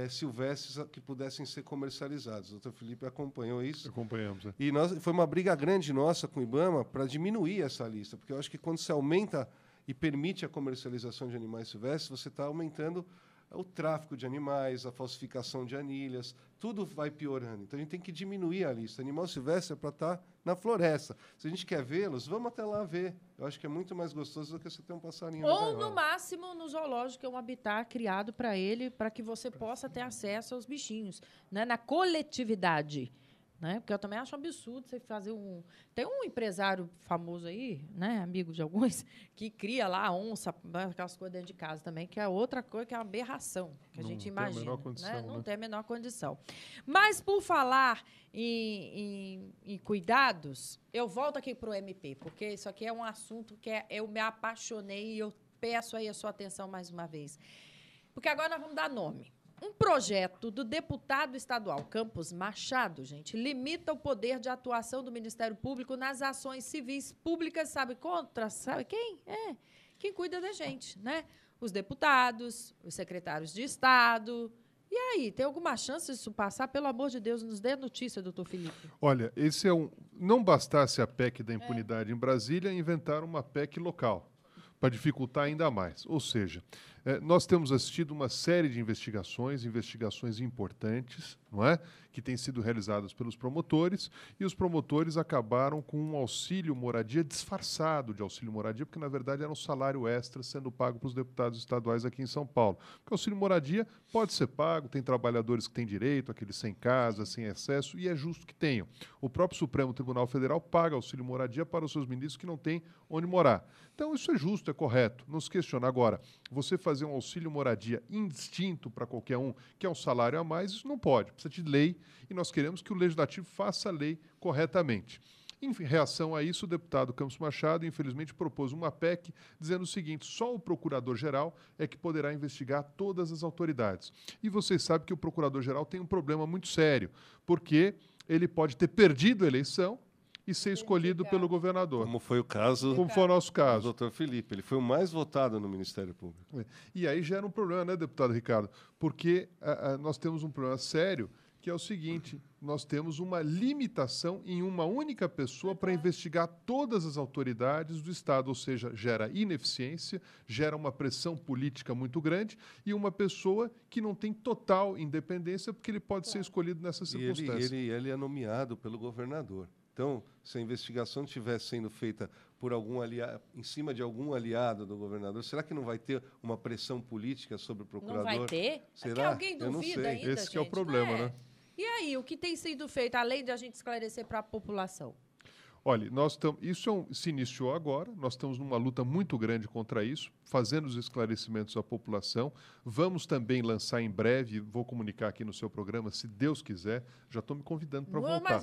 silvestres que pudessem ser comercializados. O doutor Felipe acompanhou isso. Acompanhamos. E foi uma briga grande nossa com o IBAMA para diminuir essa lista, porque eu acho que quando se aumenta e permite a comercialização de animais silvestres, você está aumentando o tráfico de animais, a falsificação de anilhas, tudo vai piorando. Então, a gente tem que diminuir a lista. Animal silvestre é para estar na floresta. Se a gente quer vê-los, vamos até lá ver. Eu acho que é muito mais gostoso do que você ter um passarinho na Ou, gaiola. no máximo, no zoológico, que é um habitat criado para ele, para que você possa ter acesso aos bichinhos, né? Na coletividade. Né? Porque eu também acho um absurdo você fazer um... Tem um empresário famoso aí, né? Amigo de alguns, que cria lá onça, aquelas coisas dentro de casa também, que é outra coisa, que é uma aberração, que a Não gente tem a imagina. menor condição, né? Não né? tem a menor condição. Mas, por falar em cuidados, eu volto aqui para o MP, porque isso aqui é um assunto que eu me apaixonei e eu peço aí a sua atenção mais uma vez. Porque agora nós vamos dar nome. Um projeto do deputado estadual Campos Machado, gente, limita o poder de atuação do Ministério Público nas ações civis públicas, sabe quem? Quem cuida da gente, né? Os deputados, os secretários de Estado. E aí, tem alguma chance disso passar? Pelo amor de Deus, nos dê notícia, doutor Felipe. Olha, esse é não bastasse a PEC da impunidade em Brasília, inventaram uma PEC local para dificultar ainda mais. Ou seja, nós temos assistido uma série de investigações importantes, não é? Que têm sido realizadas pelos promotores, e os promotores acabaram com um auxílio moradia disfarçado de auxílio moradia, porque na verdade era um salário extra sendo pago para os deputados estaduais aqui em São Paulo. Porque o auxílio moradia pode ser pago, tem trabalhadores que têm direito, aqueles sem casa, sem acesso, e é justo que tenham. O próprio Supremo Tribunal Federal paga auxílio moradia para os seus ministros que não têm onde morar. Então isso é justo, é correto, não se questiona. Agora, você fazer um auxílio moradia indistinto para qualquer um, que é um salário a mais, isso não pode, precisa de lei, e nós queremos que o Legislativo faça a lei corretamente. Em reação a isso, o deputado Campos Machado, infelizmente, propôs uma PEC dizendo o seguinte: só o procurador-geral é que poderá investigar todas as autoridades. E vocês sabem que o procurador-geral tem um problema muito sério, porque ele pode ter perdido a eleição e ser escolhido pelo governador. Como foi o caso Como foi o nosso do caso. doutor Felipe. Ele foi o mais votado no Ministério Público. E aí gera um problema, né, deputado Ricardo? Porque nós temos um problema sério, que é o seguinte: nós temos uma limitação em uma única pessoa para investigar todas as autoridades do Estado, ou seja, gera ineficiência, gera uma pressão política muito grande e uma pessoa que não tem total independência, porque ele pode ser escolhido nessas E circunstâncias. ele é nomeado pelo governador. Então, se a investigação estivesse sendo feita por em cima de algum aliado do governador, será que não vai ter uma pressão política sobre o procurador? Não vai ter? Será? Que alguém Eu não duvida sei. ainda, Esse que é o gente, problema, não é? né? E aí, o que tem sido feito, além de a gente esclarecer para a população? Olha, se iniciou agora, nós estamos numa luta muito grande contra isso, fazendo os esclarecimentos à população. Vamos também lançar em breve, vou comunicar aqui no seu programa, se Deus quiser, já estou me convidando para voltar.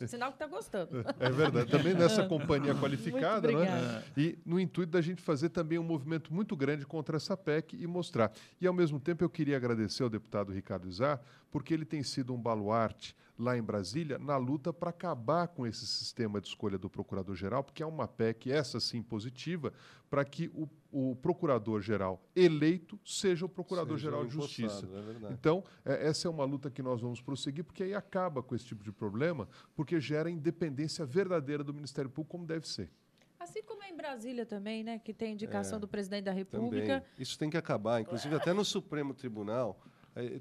Mas sinal que está gostando. É verdade, também nessa companhia qualificada, Muito né? obrigada. E no intuito da gente fazer também um movimento muito grande contra essa PEC e mostrar. E, ao mesmo tempo, eu queria agradecer ao deputado Ricardo Izar, porque ele tem sido um baluarte lá em Brasília na luta para acabar com esse sistema de escolha do procurador-geral, porque é uma PEC, essa sim, positiva, para que o procurador-geral eleito seja o procurador-geral de justiça. É verdade. Então, essa é uma luta que nós vamos prosseguir, porque aí acaba com esse tipo de problema, porque gera independência verdadeira do Ministério Público, como deve ser. Assim como é em Brasília também, né? Que tem indicação do presidente da República. Também. Isso tem que acabar. Inclusive, até no Supremo Tribunal,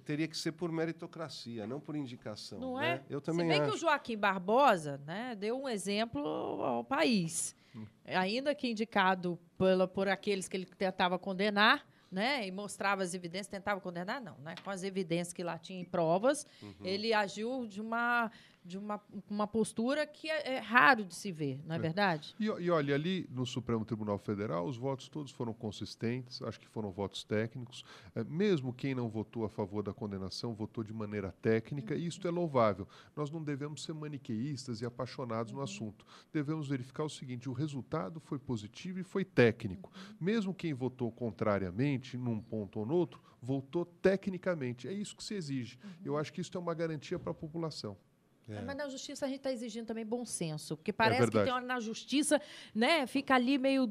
teria que ser por meritocracia, não por indicação. Não né? é? Eu também Se bem acho. que o Joaquim Barbosa, né, deu um exemplo ao país. Ainda que indicado por aqueles que ele tentava condenar, né, e mostrava as evidências, tentava condenar, não, né, com as evidências que lá tinha em provas, ele agiu de uma postura que é raro de se ver, não é verdade? E olha, ali no Supremo Tribunal Federal, os votos todos foram consistentes, acho que foram votos técnicos. Mesmo quem não votou a favor da condenação, votou de maneira técnica, e isso é louvável. Nós não devemos ser maniqueístas e apaixonados no assunto. Devemos verificar o seguinte, o resultado foi positivo e foi técnico. Mesmo quem votou contrariamente, num ponto ou no outro, votou tecnicamente. É isso que se exige. Eu acho que isso é uma garantia para a população. Mas na justiça a gente está exigindo também bom senso, porque parece que verdade. tem hora na justiça, né, fica ali meio...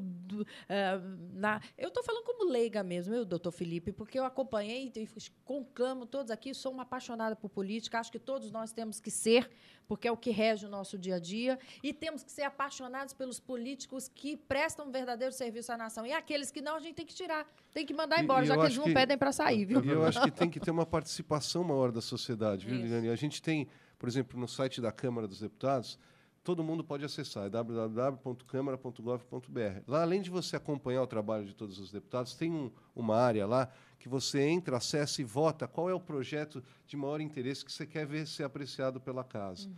Eu estou falando como leiga mesmo, eu, doutor Felipe, porque eu acompanhei e conclamo todos aqui, sou uma apaixonada por política, acho que todos nós temos que ser, porque é o que rege o nosso dia a dia, e temos que ser apaixonados pelos políticos que prestam um verdadeiro serviço à nação. E aqueles que não, a gente tem que tirar, tem que mandar embora, já que eles não pedem para sair, viu? E eu acho que tem que ter uma participação maior da sociedade, viu, Liliane? A gente tem, por exemplo, no site da Câmara dos Deputados, todo mundo pode acessar, é www.câmara.gov.br. Lá, além de você acompanhar o trabalho de todos os deputados, tem uma área lá que você entra, acessa e vota qual é o projeto de maior interesse que você quer ver ser apreciado pela casa.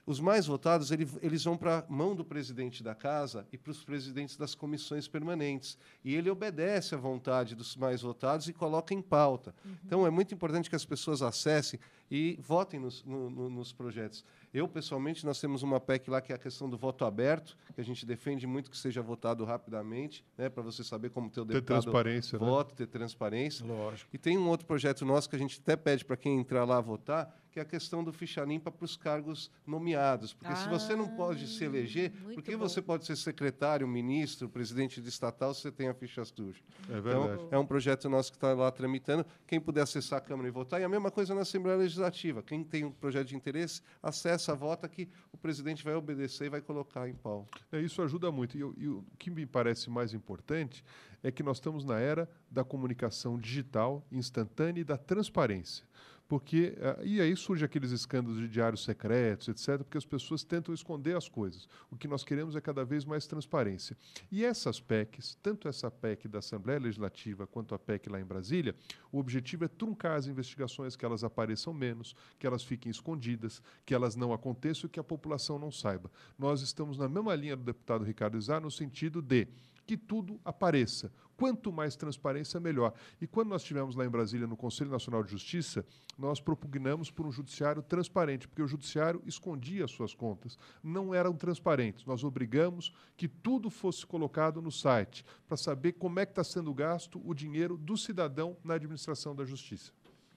Os mais votados, eles vão para a mão do presidente da casa e para os presidentes das comissões permanentes. E ele obedece à vontade dos mais votados e coloca em pauta. Então, é muito importante que as pessoas acessem e votem nos projetos. Eu, pessoalmente, nós temos uma PEC lá que é a questão do voto aberto, que a gente defende muito que seja votado rapidamente, né, para você saber como o deputado transparência, vota, ter transparência. Lógico. E tem um outro projeto nosso que a gente até pede para quem entrar lá votar, que é a questão do ficha limpa para os cargos nomeados. Porque se você não pode se eleger, por que você pode ser secretário, ministro, presidente de estatal se você tem a ficha suja? É verdade. Então, é um projeto nosso que está lá tramitando. Quem puder acessar a Câmara e votar, e a mesma coisa na Assembleia Legislativa. Quem tem um projeto de interesse, acessa, vota, que o presidente vai obedecer e vai colocar em pauta. Isso ajuda muito. E o que me parece mais importante é que nós estamos na era da comunicação digital, instantânea e da transparência. Porque, e aí surgem aqueles escândalos de diários secretos, etc., porque as pessoas tentam esconder as coisas. O que nós queremos é cada vez mais transparência. E essas PECs, tanto essa PEC da Assembleia Legislativa quanto a PEC lá em Brasília, o objetivo é truncar as investigações, que elas apareçam menos, que elas fiquem escondidas, que elas não aconteçam e que a população não saiba. Nós estamos na mesma linha do deputado Ricardo Izar, no sentido de que tudo apareça. Quanto mais transparência, melhor. E quando nós estivemos lá em Brasília, no Conselho Nacional de Justiça, nós propugnamos por um judiciário transparente, porque o judiciário escondia as suas contas, não eram transparentes. Nós obrigamos que tudo fosse colocado no site, para saber como é que está sendo gasto o dinheiro do cidadão na administração da justiça.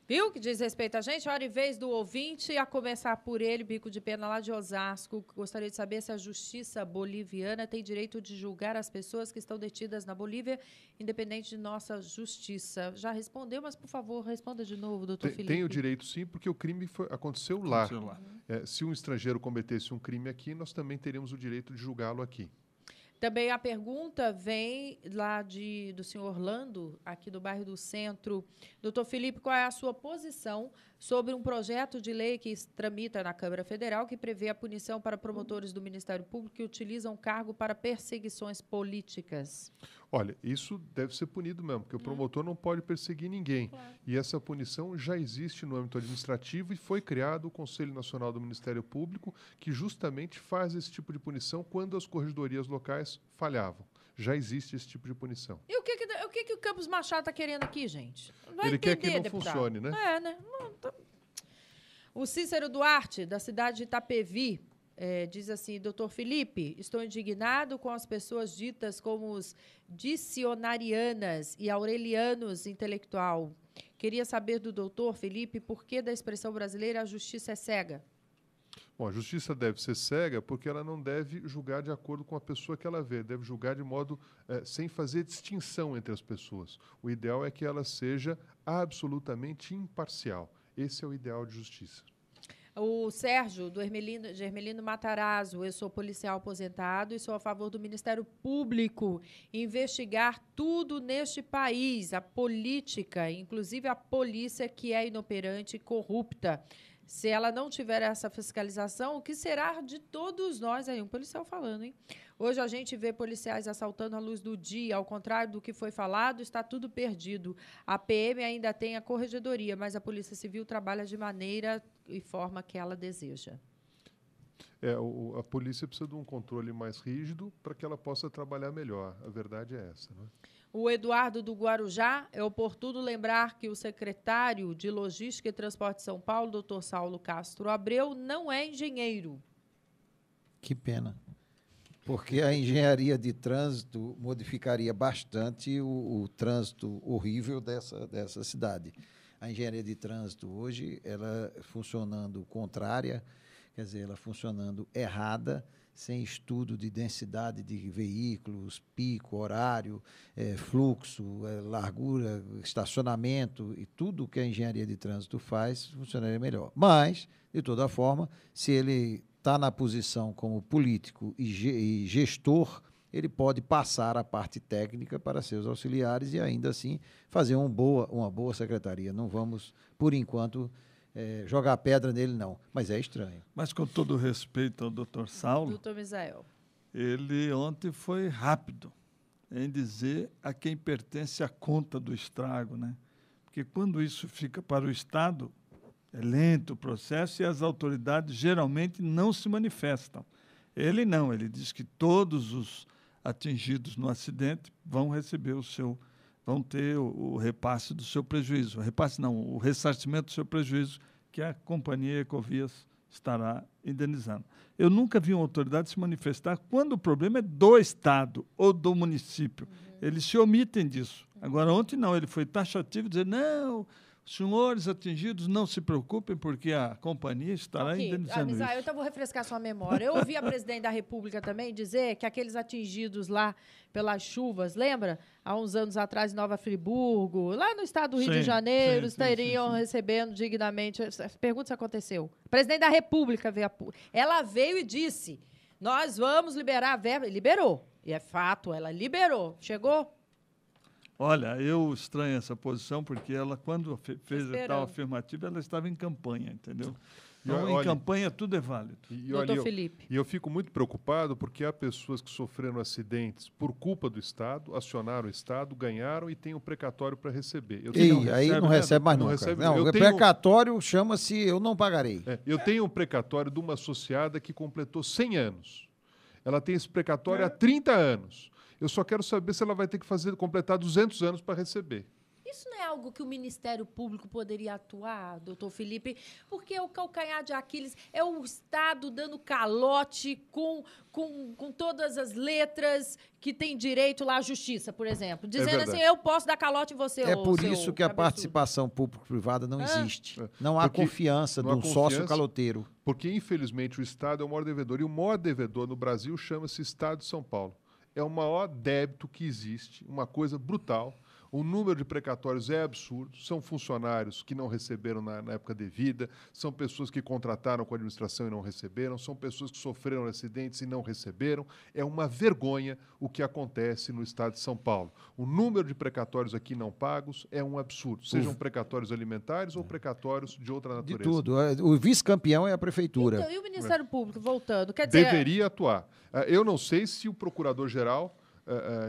Viu que diz respeito a gente? Hora e vez do ouvinte, a começar por ele, Bico de Pena, lá de Osasco. Gostaria de saber se a justiça boliviana tem direito de julgar as pessoas que estão detidas na Bolívia, independente de nossa justiça. Já respondeu, mas, por favor, responda de novo, doutor Felipe. Tem o direito, sim, porque o crime aconteceu lá. Se um estrangeiro cometesse um crime aqui, nós também teríamos o direito de julgá-lo aqui. Também a pergunta vem lá do senhor Orlando, aqui do bairro do Centro. Doutor Felipe, qual é a sua posição sobre um projeto de lei que tramita na Câmara Federal que prevê a punição para promotores do Ministério Público que utilizam cargo para perseguições políticas? Olha, isso deve ser punido mesmo, porque o promotor não pode perseguir ninguém. Claro. E essa punição já existe no âmbito administrativo e foi criado o Conselho Nacional do Ministério Público, que justamente faz esse tipo de punição quando as corregedorias locais falhavam. Já existe esse tipo de punição. E o que o Campos Machado está querendo aqui, gente? Vai Ele entender, quer que não deputado. funcione, né? É, né? O Cícero Duarte, da cidade de Itapevi, diz assim, doutor Felipe, estou indignado com as pessoas ditas como os dicionarianas e aurelianos intelectual. Queria saber do doutor Felipe por que da expressão brasileira a justiça é cega. Bom, a justiça deve ser cega porque ela não deve julgar de acordo com a pessoa que ela vê, deve julgar de modo sem fazer distinção entre as pessoas. O ideal é que ela seja absolutamente imparcial. Esse é o ideal de justiça. O Sérgio, de Hermelino Matarazzo, eu sou policial aposentado e sou a favor do Ministério Público investigar tudo neste país, a política, inclusive a polícia que é inoperante e corrupta. Se ela não tiver essa fiscalização, o que será de todos nós aí? Um policial falando, hein? Hoje a gente vê policiais assaltando à luz do dia, ao contrário do que foi falado, está tudo perdido. A PM ainda tem a corregedoria, mas a Polícia Civil trabalha de maneira e forma que ela deseja. A polícia precisa de um controle mais rígido para que ela possa trabalhar melhor. A verdade é essa, né? O Eduardo do Guarujá, é oportuno lembrar que o secretário de Logística e Transporte de São Paulo, doutor Saulo Castro Abreu, não é engenheiro. Que pena. Porque a engenharia de trânsito modificaria bastante o trânsito horrível dessa cidade. A engenharia de trânsito hoje, ela funcionando contrária, quer dizer, ela funcionando errada, sem estudo de densidade de veículos, pico, horário, fluxo, largura, estacionamento e tudo que a engenharia de trânsito faz, funcionaria melhor. Mas, de toda forma, se ele está na posição como político e gestor, ele pode passar a parte técnica para seus auxiliares e, ainda assim, fazer uma boa secretaria. Não vamos, por enquanto, jogar pedra nele, não. Mas é estranho. Mas, com todo respeito ao doutor Saulo, Doutor Misael. ele ontem foi rápido em dizer a quem pertence a conta do estrago, né? Porque quando isso fica para o Estado, é lento o processo e as autoridades geralmente não se manifestam. Ele não, ele diz que todos os atingidos no acidente vão receber vão ter o repasse do seu prejuízo. O repasse não, o ressarcimento do seu prejuízo que a companhia Ecovias estará indenizando. Eu nunca vi uma autoridade se manifestar quando o problema é do Estado ou do município. Eles se omitem disso. Agora, ontem não, ele foi taxativo e dizer, não, senhores atingidos, não se preocupem, porque a companhia estará indenizando isso. Eu então vou refrescar sua memória. Eu ouvi a presidente da República também dizer que aqueles atingidos lá pelas chuvas, lembra? Há uns anos atrás, em Nova Friburgo, lá no estado do Rio de Janeiro, estariam recebendo dignamente. Pergunta se aconteceu. A presidente da República ela veio e disse, nós vamos liberar a verba. Liberou. E é fato, ela liberou. Chegou? Olha, eu estranho essa posição, porque ela, quando fez a tal afirmativa, ela estava em campanha, entendeu? Então, em campanha, tudo é válido. Doutor Felipe. E eu fico muito preocupado porque há pessoas que sofreram acidentes por culpa do Estado, acionaram o Estado, ganharam e têm um precatório para receber. Aí não recebe mais nunca. O precatório chama-se eu não pagarei. Eu tenho um precatório de uma associada que completou 100 anos. Ela tem esse precatório há 30 anos. Eu só quero saber se ela vai ter que completar 200 anos para receber. Isso não é algo que o Ministério Público poderia atuar, doutor Felipe? Porque é o calcanhar de Aquiles, é o Estado dando calote com todas as letras que tem direito lá à justiça, por exemplo. Dizendo assim, eu posso dar calote em você. É por isso que a participação público-privada não existe. Não há confiança de um sócio caloteiro. Porque, infelizmente, o Estado é o maior devedor. E o maior devedor no Brasil chama-se Estado de São Paulo. É o maior débito que existe, uma coisa brutal. O número de precatórios é absurdo. São funcionários que não receberam na época devida, são pessoas que contrataram com a administração e não receberam, são pessoas que sofreram acidentes e não receberam. É uma vergonha o que acontece no Estado de São Paulo. O número de precatórios aqui não pagos é um absurdo, sejam precatórios alimentares ou precatórios de outra natureza. De tudo. O vice-campeão é a Prefeitura. Então, e o Ministério Público, voltando? Quer dizer, deveria atuar. Eu não sei se o Procurador-Geral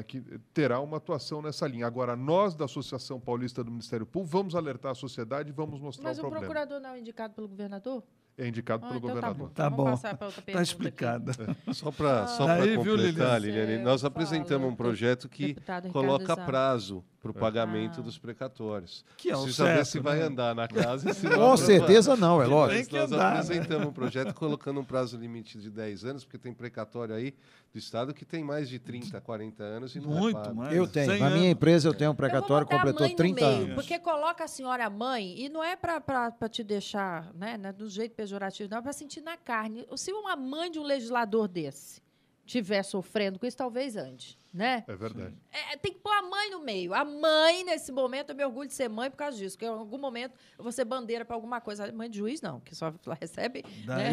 que terá uma atuação nessa linha. Agora, nós, da Associação Paulista do Ministério Público, vamos alertar a sociedade e vamos mostrar o problema. Mas o procurador não é indicado pelo governador? É indicado pelo governador. Tá bom. Está explicado. Só para completar, Liliane, nós apresentamos um projeto que coloca prazo para o pagamento dos precatórios. Que é o Precisa certo, ver se vai andar na casa. Com certeza não, é lógico. Nós apresentamos um projeto colocando um prazo limite de 10 anos, porque tem precatório aí do Estado que tem mais de 30, 40 anos e não muito é pago. mais. Eu tenho. Na minha empresa eu tenho um precatório que completou 30 anos. Porque coloca a senhora mãe, e não é para te deixar, né, do jeito pejorativo, não, é para sentir na carne. Se uma mãe de um legislador desse estiver sofrendo com isso, talvez ande. né? É verdade. Tem que pôr a mãe no meio. A mãe, nesse momento, eu me orgulho de ser mãe por causa disso, porque em algum momento eu vou ser bandeira para alguma coisa. Mãe de juiz, não, que só recebe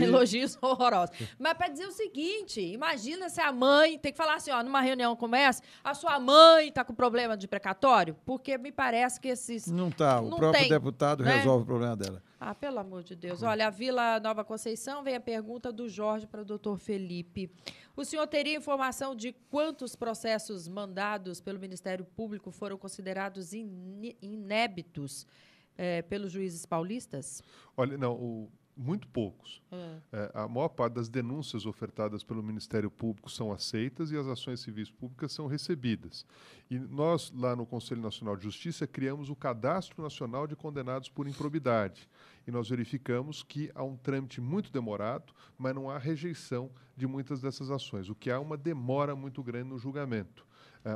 elogios horrorosos. Mas para dizer o seguinte, imagina se a mãe tem que falar assim, ó, numa reunião como essa, a sua mãe está com problema de precatório, porque me parece que esses... Não está. O próprio deputado resolve o problema dela. Ah, pelo amor de Deus. Olha, a Vila Nova Conceição, vem a pergunta do Jorge para o doutor Felipe. O senhor teria informação de quantos processos mandados pelo Ministério Público foram considerados inébitos pelos juízes paulistas? Olha, não, muito poucos. A maior parte das denúncias ofertadas pelo Ministério Público são aceitas e as ações civis públicas são recebidas. E nós, lá no Conselho Nacional de Justiça, criamos o Cadastro Nacional de Condenados por Improbidade. E nós verificamos que há um trâmite muito demorado, mas não há rejeição de muitas dessas ações, o que há uma demora muito grande no julgamento.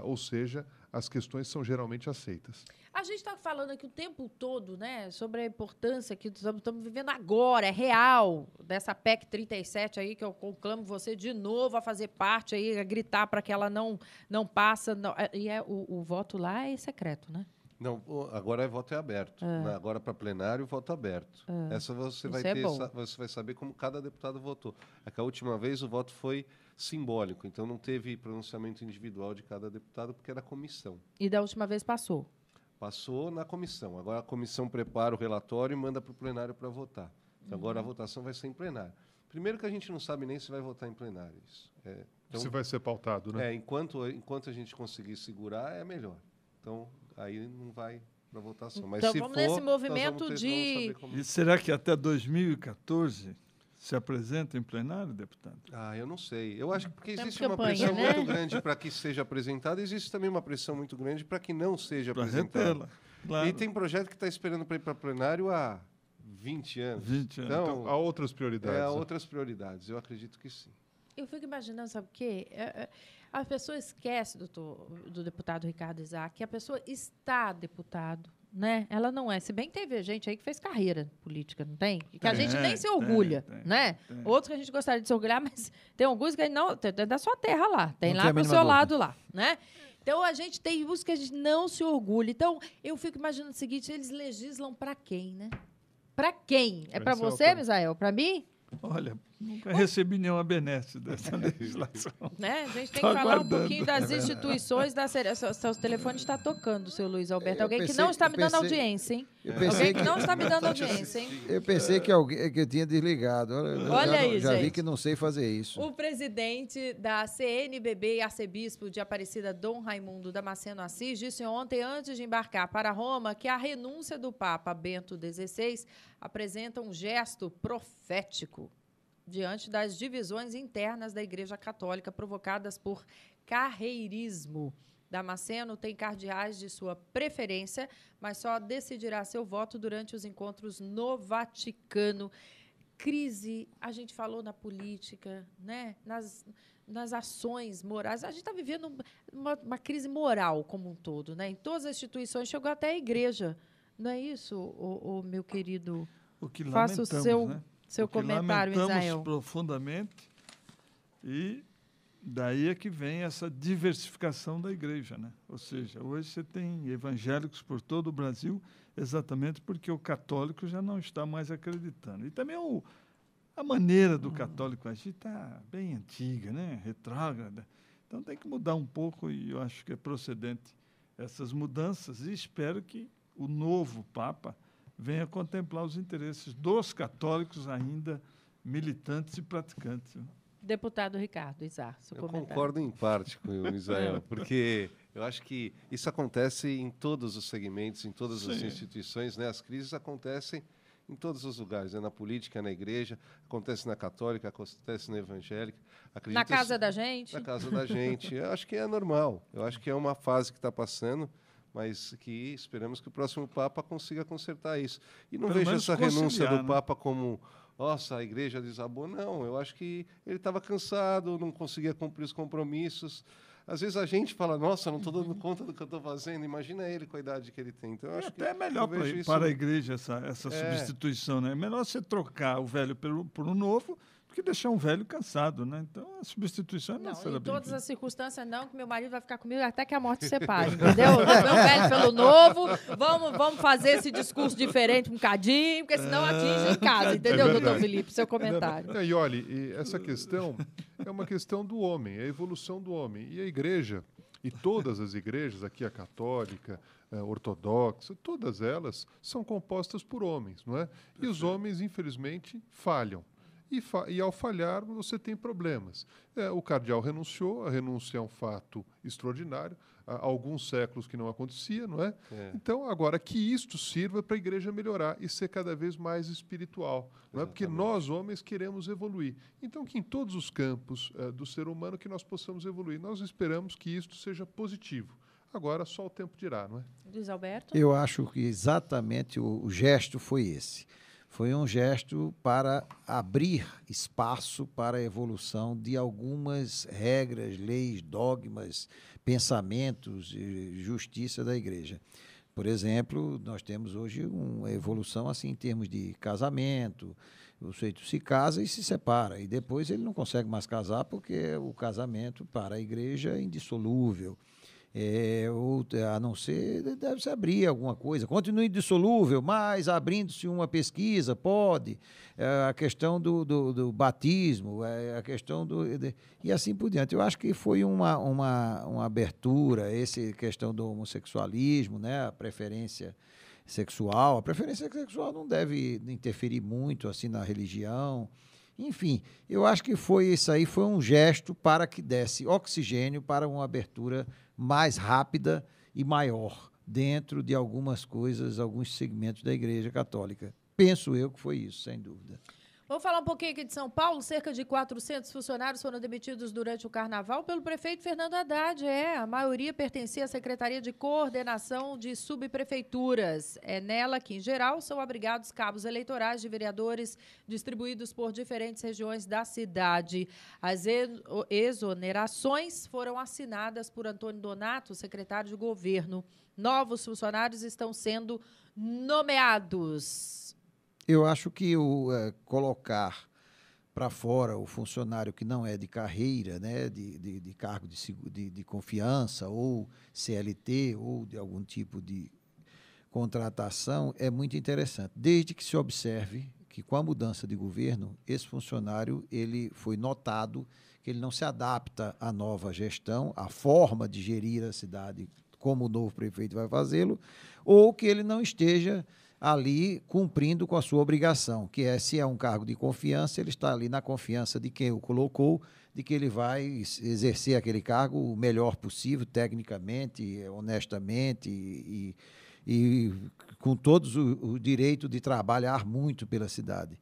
Ou seja, as questões são geralmente aceitas. A gente está falando aqui o tempo todo, né, sobre a importância que estamos vivendo agora, é real, dessa PEC 37 aí, que eu conclamo você de novo a fazer parte, aí, a gritar para que ela não passe. E o voto lá é secreto, né? Não, agora voto é aberto. Agora, para plenário, voto aberto. Essa você vai você vai saber como cada deputado votou. É que a última vez o voto foi simbólico, então não teve pronunciamento individual de cada deputado, porque era comissão. E da última vez passou? Passou na comissão. Agora a comissão prepara o relatório e manda para o plenário para votar. Então, agora a votação vai ser em plenário. Primeiro que a gente não sabe nem se vai votar em plenário. Então, se vai ser pautado, né? Enquanto a gente conseguir segurar, é melhor. Então, aí não vai para votação. Mas então, se vamos for, nesse movimento vamos de... E será que até 2014 se apresenta em plenário, deputado? Eu não sei. Eu acho que porque Temos existe uma campanha, pressão né? muito grande para que seja apresentado, existe também uma pressão muito grande para que não seja Para apresentado. retê-la, claro. E tem projeto que está esperando para ir para plenário há 20 anos. 20 anos. Então, há outras prioridades. Há né? outras prioridades. Eu acredito que sim. Eu fico imaginando, sabe o quê? A pessoa esquece, do deputado Ricardo Isaac, que a pessoa está deputado, né? Ela não é. Se bem que teve gente aí que fez carreira política, não tem? Que a gente nem se orgulha, né? Tem. Outros que a gente gostaria de se orgulhar, mas tem alguns que não... Tem da sua terra lá. Tem Não lá tem a pro mínima seu dúvida. lado lá, né? Então, a gente tem uns que a gente não se orgulha. Então, eu fico imaginando o seguinte, eles legislam para quem, né? Para quem? É para Esse é o você, ponto. Misael? Para mim? Olha, nunca recebi nenhuma benesse dessa legislação. Né? A gente tem Tô que falar aguardando. um pouquinho das instituições da seu telefone está tocando, seu Luiz Alberto. Alguém que pensei- não está me eu dando pensei- audiência, hein? Eu Alguém pensei que não está me dando audiência, hein? Eu pensei que eu tinha desligado. Olha aí, já vi gente. que não sei fazer isso. O presidente da CNBB e arcebispo de Aparecida, Dom Raimundo Damasceno Assis, disse ontem, antes de embarcar para Roma, que a renúncia do Papa Bento XVI apresenta um gesto profético diante das divisões internas da Igreja Católica provocadas por carreirismo. Damasceno tem cardeais de sua preferência, mas só decidirá seu voto durante os encontros no Vaticano. Crise, a gente falou na política, né? nas ações morais. A gente está vivendo uma crise moral como um todo, né? Em todas as instituições, chegou até a igreja. Não é isso, o meu querido? O que Faça o lamentamos, seu O que comentário, lamentamos Misael. profundamente, e daí é que vem essa diversificação da igreja, né? Ou seja, hoje você tem evangélicos por todo o Brasil, exatamente porque o católico já não está mais acreditando. E também a maneira do católico agir está bem antiga, né? Retrógrada. Então tem que mudar um pouco, e eu acho que é procedente essas mudanças, e espero que o novo Papa venha contemplar os interesses dos católicos ainda militantes e praticantes. Deputado Ricardo Isaac, seu Eu comentário. concordo em parte com o Misael, porque eu acho que isso acontece em todos os segmentos, em todas as Sim. instituições, né? As crises acontecem em todos os lugares, né? Na política, na igreja, acontece na católica, acontece na evangélica. Na casa da gente? Na casa da gente. Eu acho que é normal. Eu acho que é uma fase que está passando, mas que esperamos que o próximo Papa consiga consertar isso. E não Pelo vejo menos essa renúncia conciliar, do né? Papa como, nossa, a igreja desabou. Não, eu acho que ele estava cansado, não conseguia cumprir os compromissos. Às vezes a gente fala, nossa, não estou dando conta do que eu estou fazendo. Imagina ele com a idade que ele tem. Então, eu acho até é que melhor para a igreja essa substituição, né? É melhor você trocar o velho por um novo do que deixar um velho cansado, né? Então, a substituição é necessária. Em todas as circunstâncias, não, que meu marido vai ficar comigo até que a morte separe, entendeu? Meu velho pelo novo, vamos fazer esse discurso diferente um bocadinho, porque senão atinge em casa, entendeu, doutor Felipe? Seu comentário. E olha, essa questão é uma questão do homem, é a evolução do homem. E a igreja, e todas as igrejas, aqui a católica, a ortodoxa, todas elas são compostas por homens, não é? E os homens, infelizmente, falham. E ao falhar, você tem problemas. O cardeal renunciou, a renúncia é um fato extraordinário, há alguns séculos que não acontecia, não é? Então, agora, que isto sirva para a igreja melhorar e ser cada vez mais espiritual, não é? Porque nós, homens, queremos evoluir. Então, que em todos os campos do ser humano que nós possamos evoluir. Nós esperamos que isto seja positivo. Agora, só o tempo dirá, não é? Luiz Alberto? Eu acho que exatamente o gesto foi esse. Foi um gesto para abrir espaço para a evolução de algumas regras, leis, dogmas, pensamentos e justiça da igreja. Por exemplo, nós temos hoje uma evolução assim em termos de casamento. O sujeito se casa e se separa, e depois ele não consegue mais casar porque o casamento para a igreja é indissolúvel. A não ser, deve-se abrir alguma coisa. Continue indissolúvel, mas abrindo-se uma pesquisa, pode. A questão do batismo, a questão e assim por diante. Eu acho que foi uma abertura, essa questão do homossexualismo, né? A preferência sexual. A preferência sexual não deve interferir muito assim na religião. Enfim, eu acho que isso aí foi um gesto para que desse oxigênio para uma abertura mais rápida e maior dentro de algumas coisas, alguns segmentos da Igreja Católica. Penso eu que foi isso, sem dúvida. Vamos falar um pouquinho aqui de São Paulo. Cerca de 400 funcionários foram demitidos durante o Carnaval pelo prefeito Fernando Haddad. A maioria pertencia à Secretaria de Coordenação de Subprefeituras. É nela que, em geral, são abrigados cabos eleitorais de vereadores distribuídos por diferentes regiões da cidade. As exonerações foram assinadas por Antônio Donato, secretário de Governo. Novos funcionários estão sendo nomeados. Eu acho que colocar para fora o funcionário que não é de carreira, né, de cargo de confiança, ou CLT, ou de algum tipo de contratação, é muito interessante, desde que se observe que, com a mudança de governo, esse funcionário ele foi notado que ele não se adapta à nova gestão, à forma de gerir a cidade como o novo prefeito vai fazê-lo, ou que ele não esteja ali cumprindo com a sua obrigação, que se é um cargo de confiança, ele está ali na confiança de quem o colocou, de que ele vai exercer aquele cargo o melhor possível, tecnicamente, honestamente e com todos o direito de trabalhar muito pela cidade.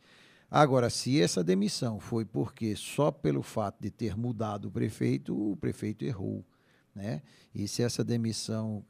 Agora, se essa demissão foi porque só pelo fato de ter mudado o prefeito errou, né? E se essa demissão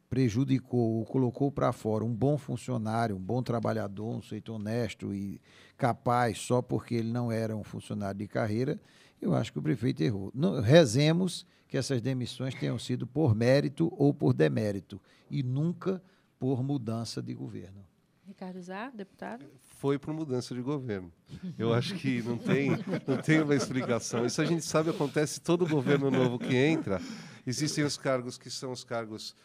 prejudicou ou colocou para fora um bom funcionário, um bom trabalhador, um sujeito honesto e capaz só porque ele não era um funcionário de carreira, eu acho que o prefeito errou. Não, rezemos que essas demissões tenham sido por mérito ou por demérito e nunca por mudança de governo. Ricardo Zá, deputado? Foi por mudança de governo. Eu acho que não tem uma explicação. Isso a gente sabe, acontece todo governo novo que entra. Existem os cargos que são os cargos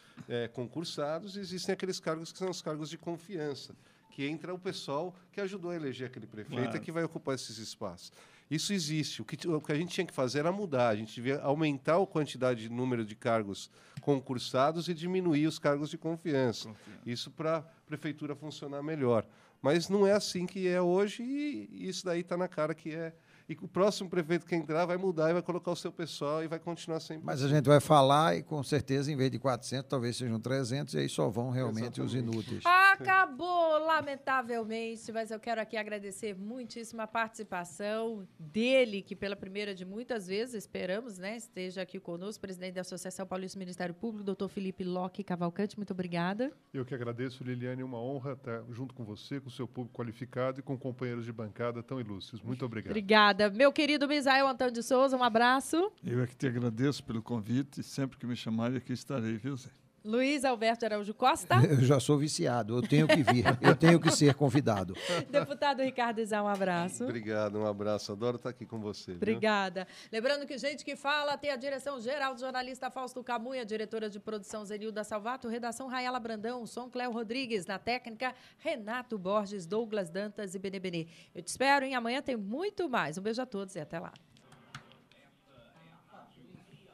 concursados, e existem aqueles cargos que são os cargos de confiança, que entra o pessoal que ajudou a eleger aquele prefeito, claro, que vai ocupar esses espaços. Isso existe. O que a gente tinha que fazer era mudar. A gente devia aumentar a quantidade de número de cargos concursados e diminuir os cargos de confiança. Isso para a prefeitura funcionar melhor. Mas não é assim que é hoje, e isso daí está na cara que é. E o próximo prefeito que entrar vai mudar e vai colocar o seu pessoal e vai continuar sempre. Mas a gente vai falar e, com certeza, em vez de 400, talvez sejam 300, e aí só vão realmente os inúteis. Acabou, lamentavelmente, mas eu quero aqui agradecer muitíssimo a participação dele, que pela primeira de muitas vezes, esperamos, né, esteja aqui conosco, presidente da Associação Paulista do Ministério Público, doutor Felipe Locke Cavalcante. Muito obrigada. Eu que agradeço, Liliane, uma honra estar junto com você, com o seu público qualificado e com companheiros de bancada tão ilustres. Muito obrigado. Obrigada. Obrigada. Meu querido Misael Antônio de Souza, um abraço. Eu é que te agradeço pelo convite. Sempre que me chamarem, aqui estarei, viu, Zé? Luiz Alberto Araújo Costa. Eu já sou viciado, eu tenho que vir, eu tenho que ser convidado. Deputado Ricardo Izar, um abraço. Obrigado, um abraço. Adoro estar aqui com você. Obrigada. Lembrando que Gente que Fala tem a direção geral do jornalista Fausto Camunha, diretora de produção Zenilda Salvato, redação Raiala Brandão, som Cléo Rodrigues, na técnica Renato Borges, Douglas Dantas e Benê. Eu te espero, hein? Amanhã tem muito mais. Um beijo a todos e até lá.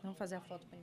Vamos fazer a foto para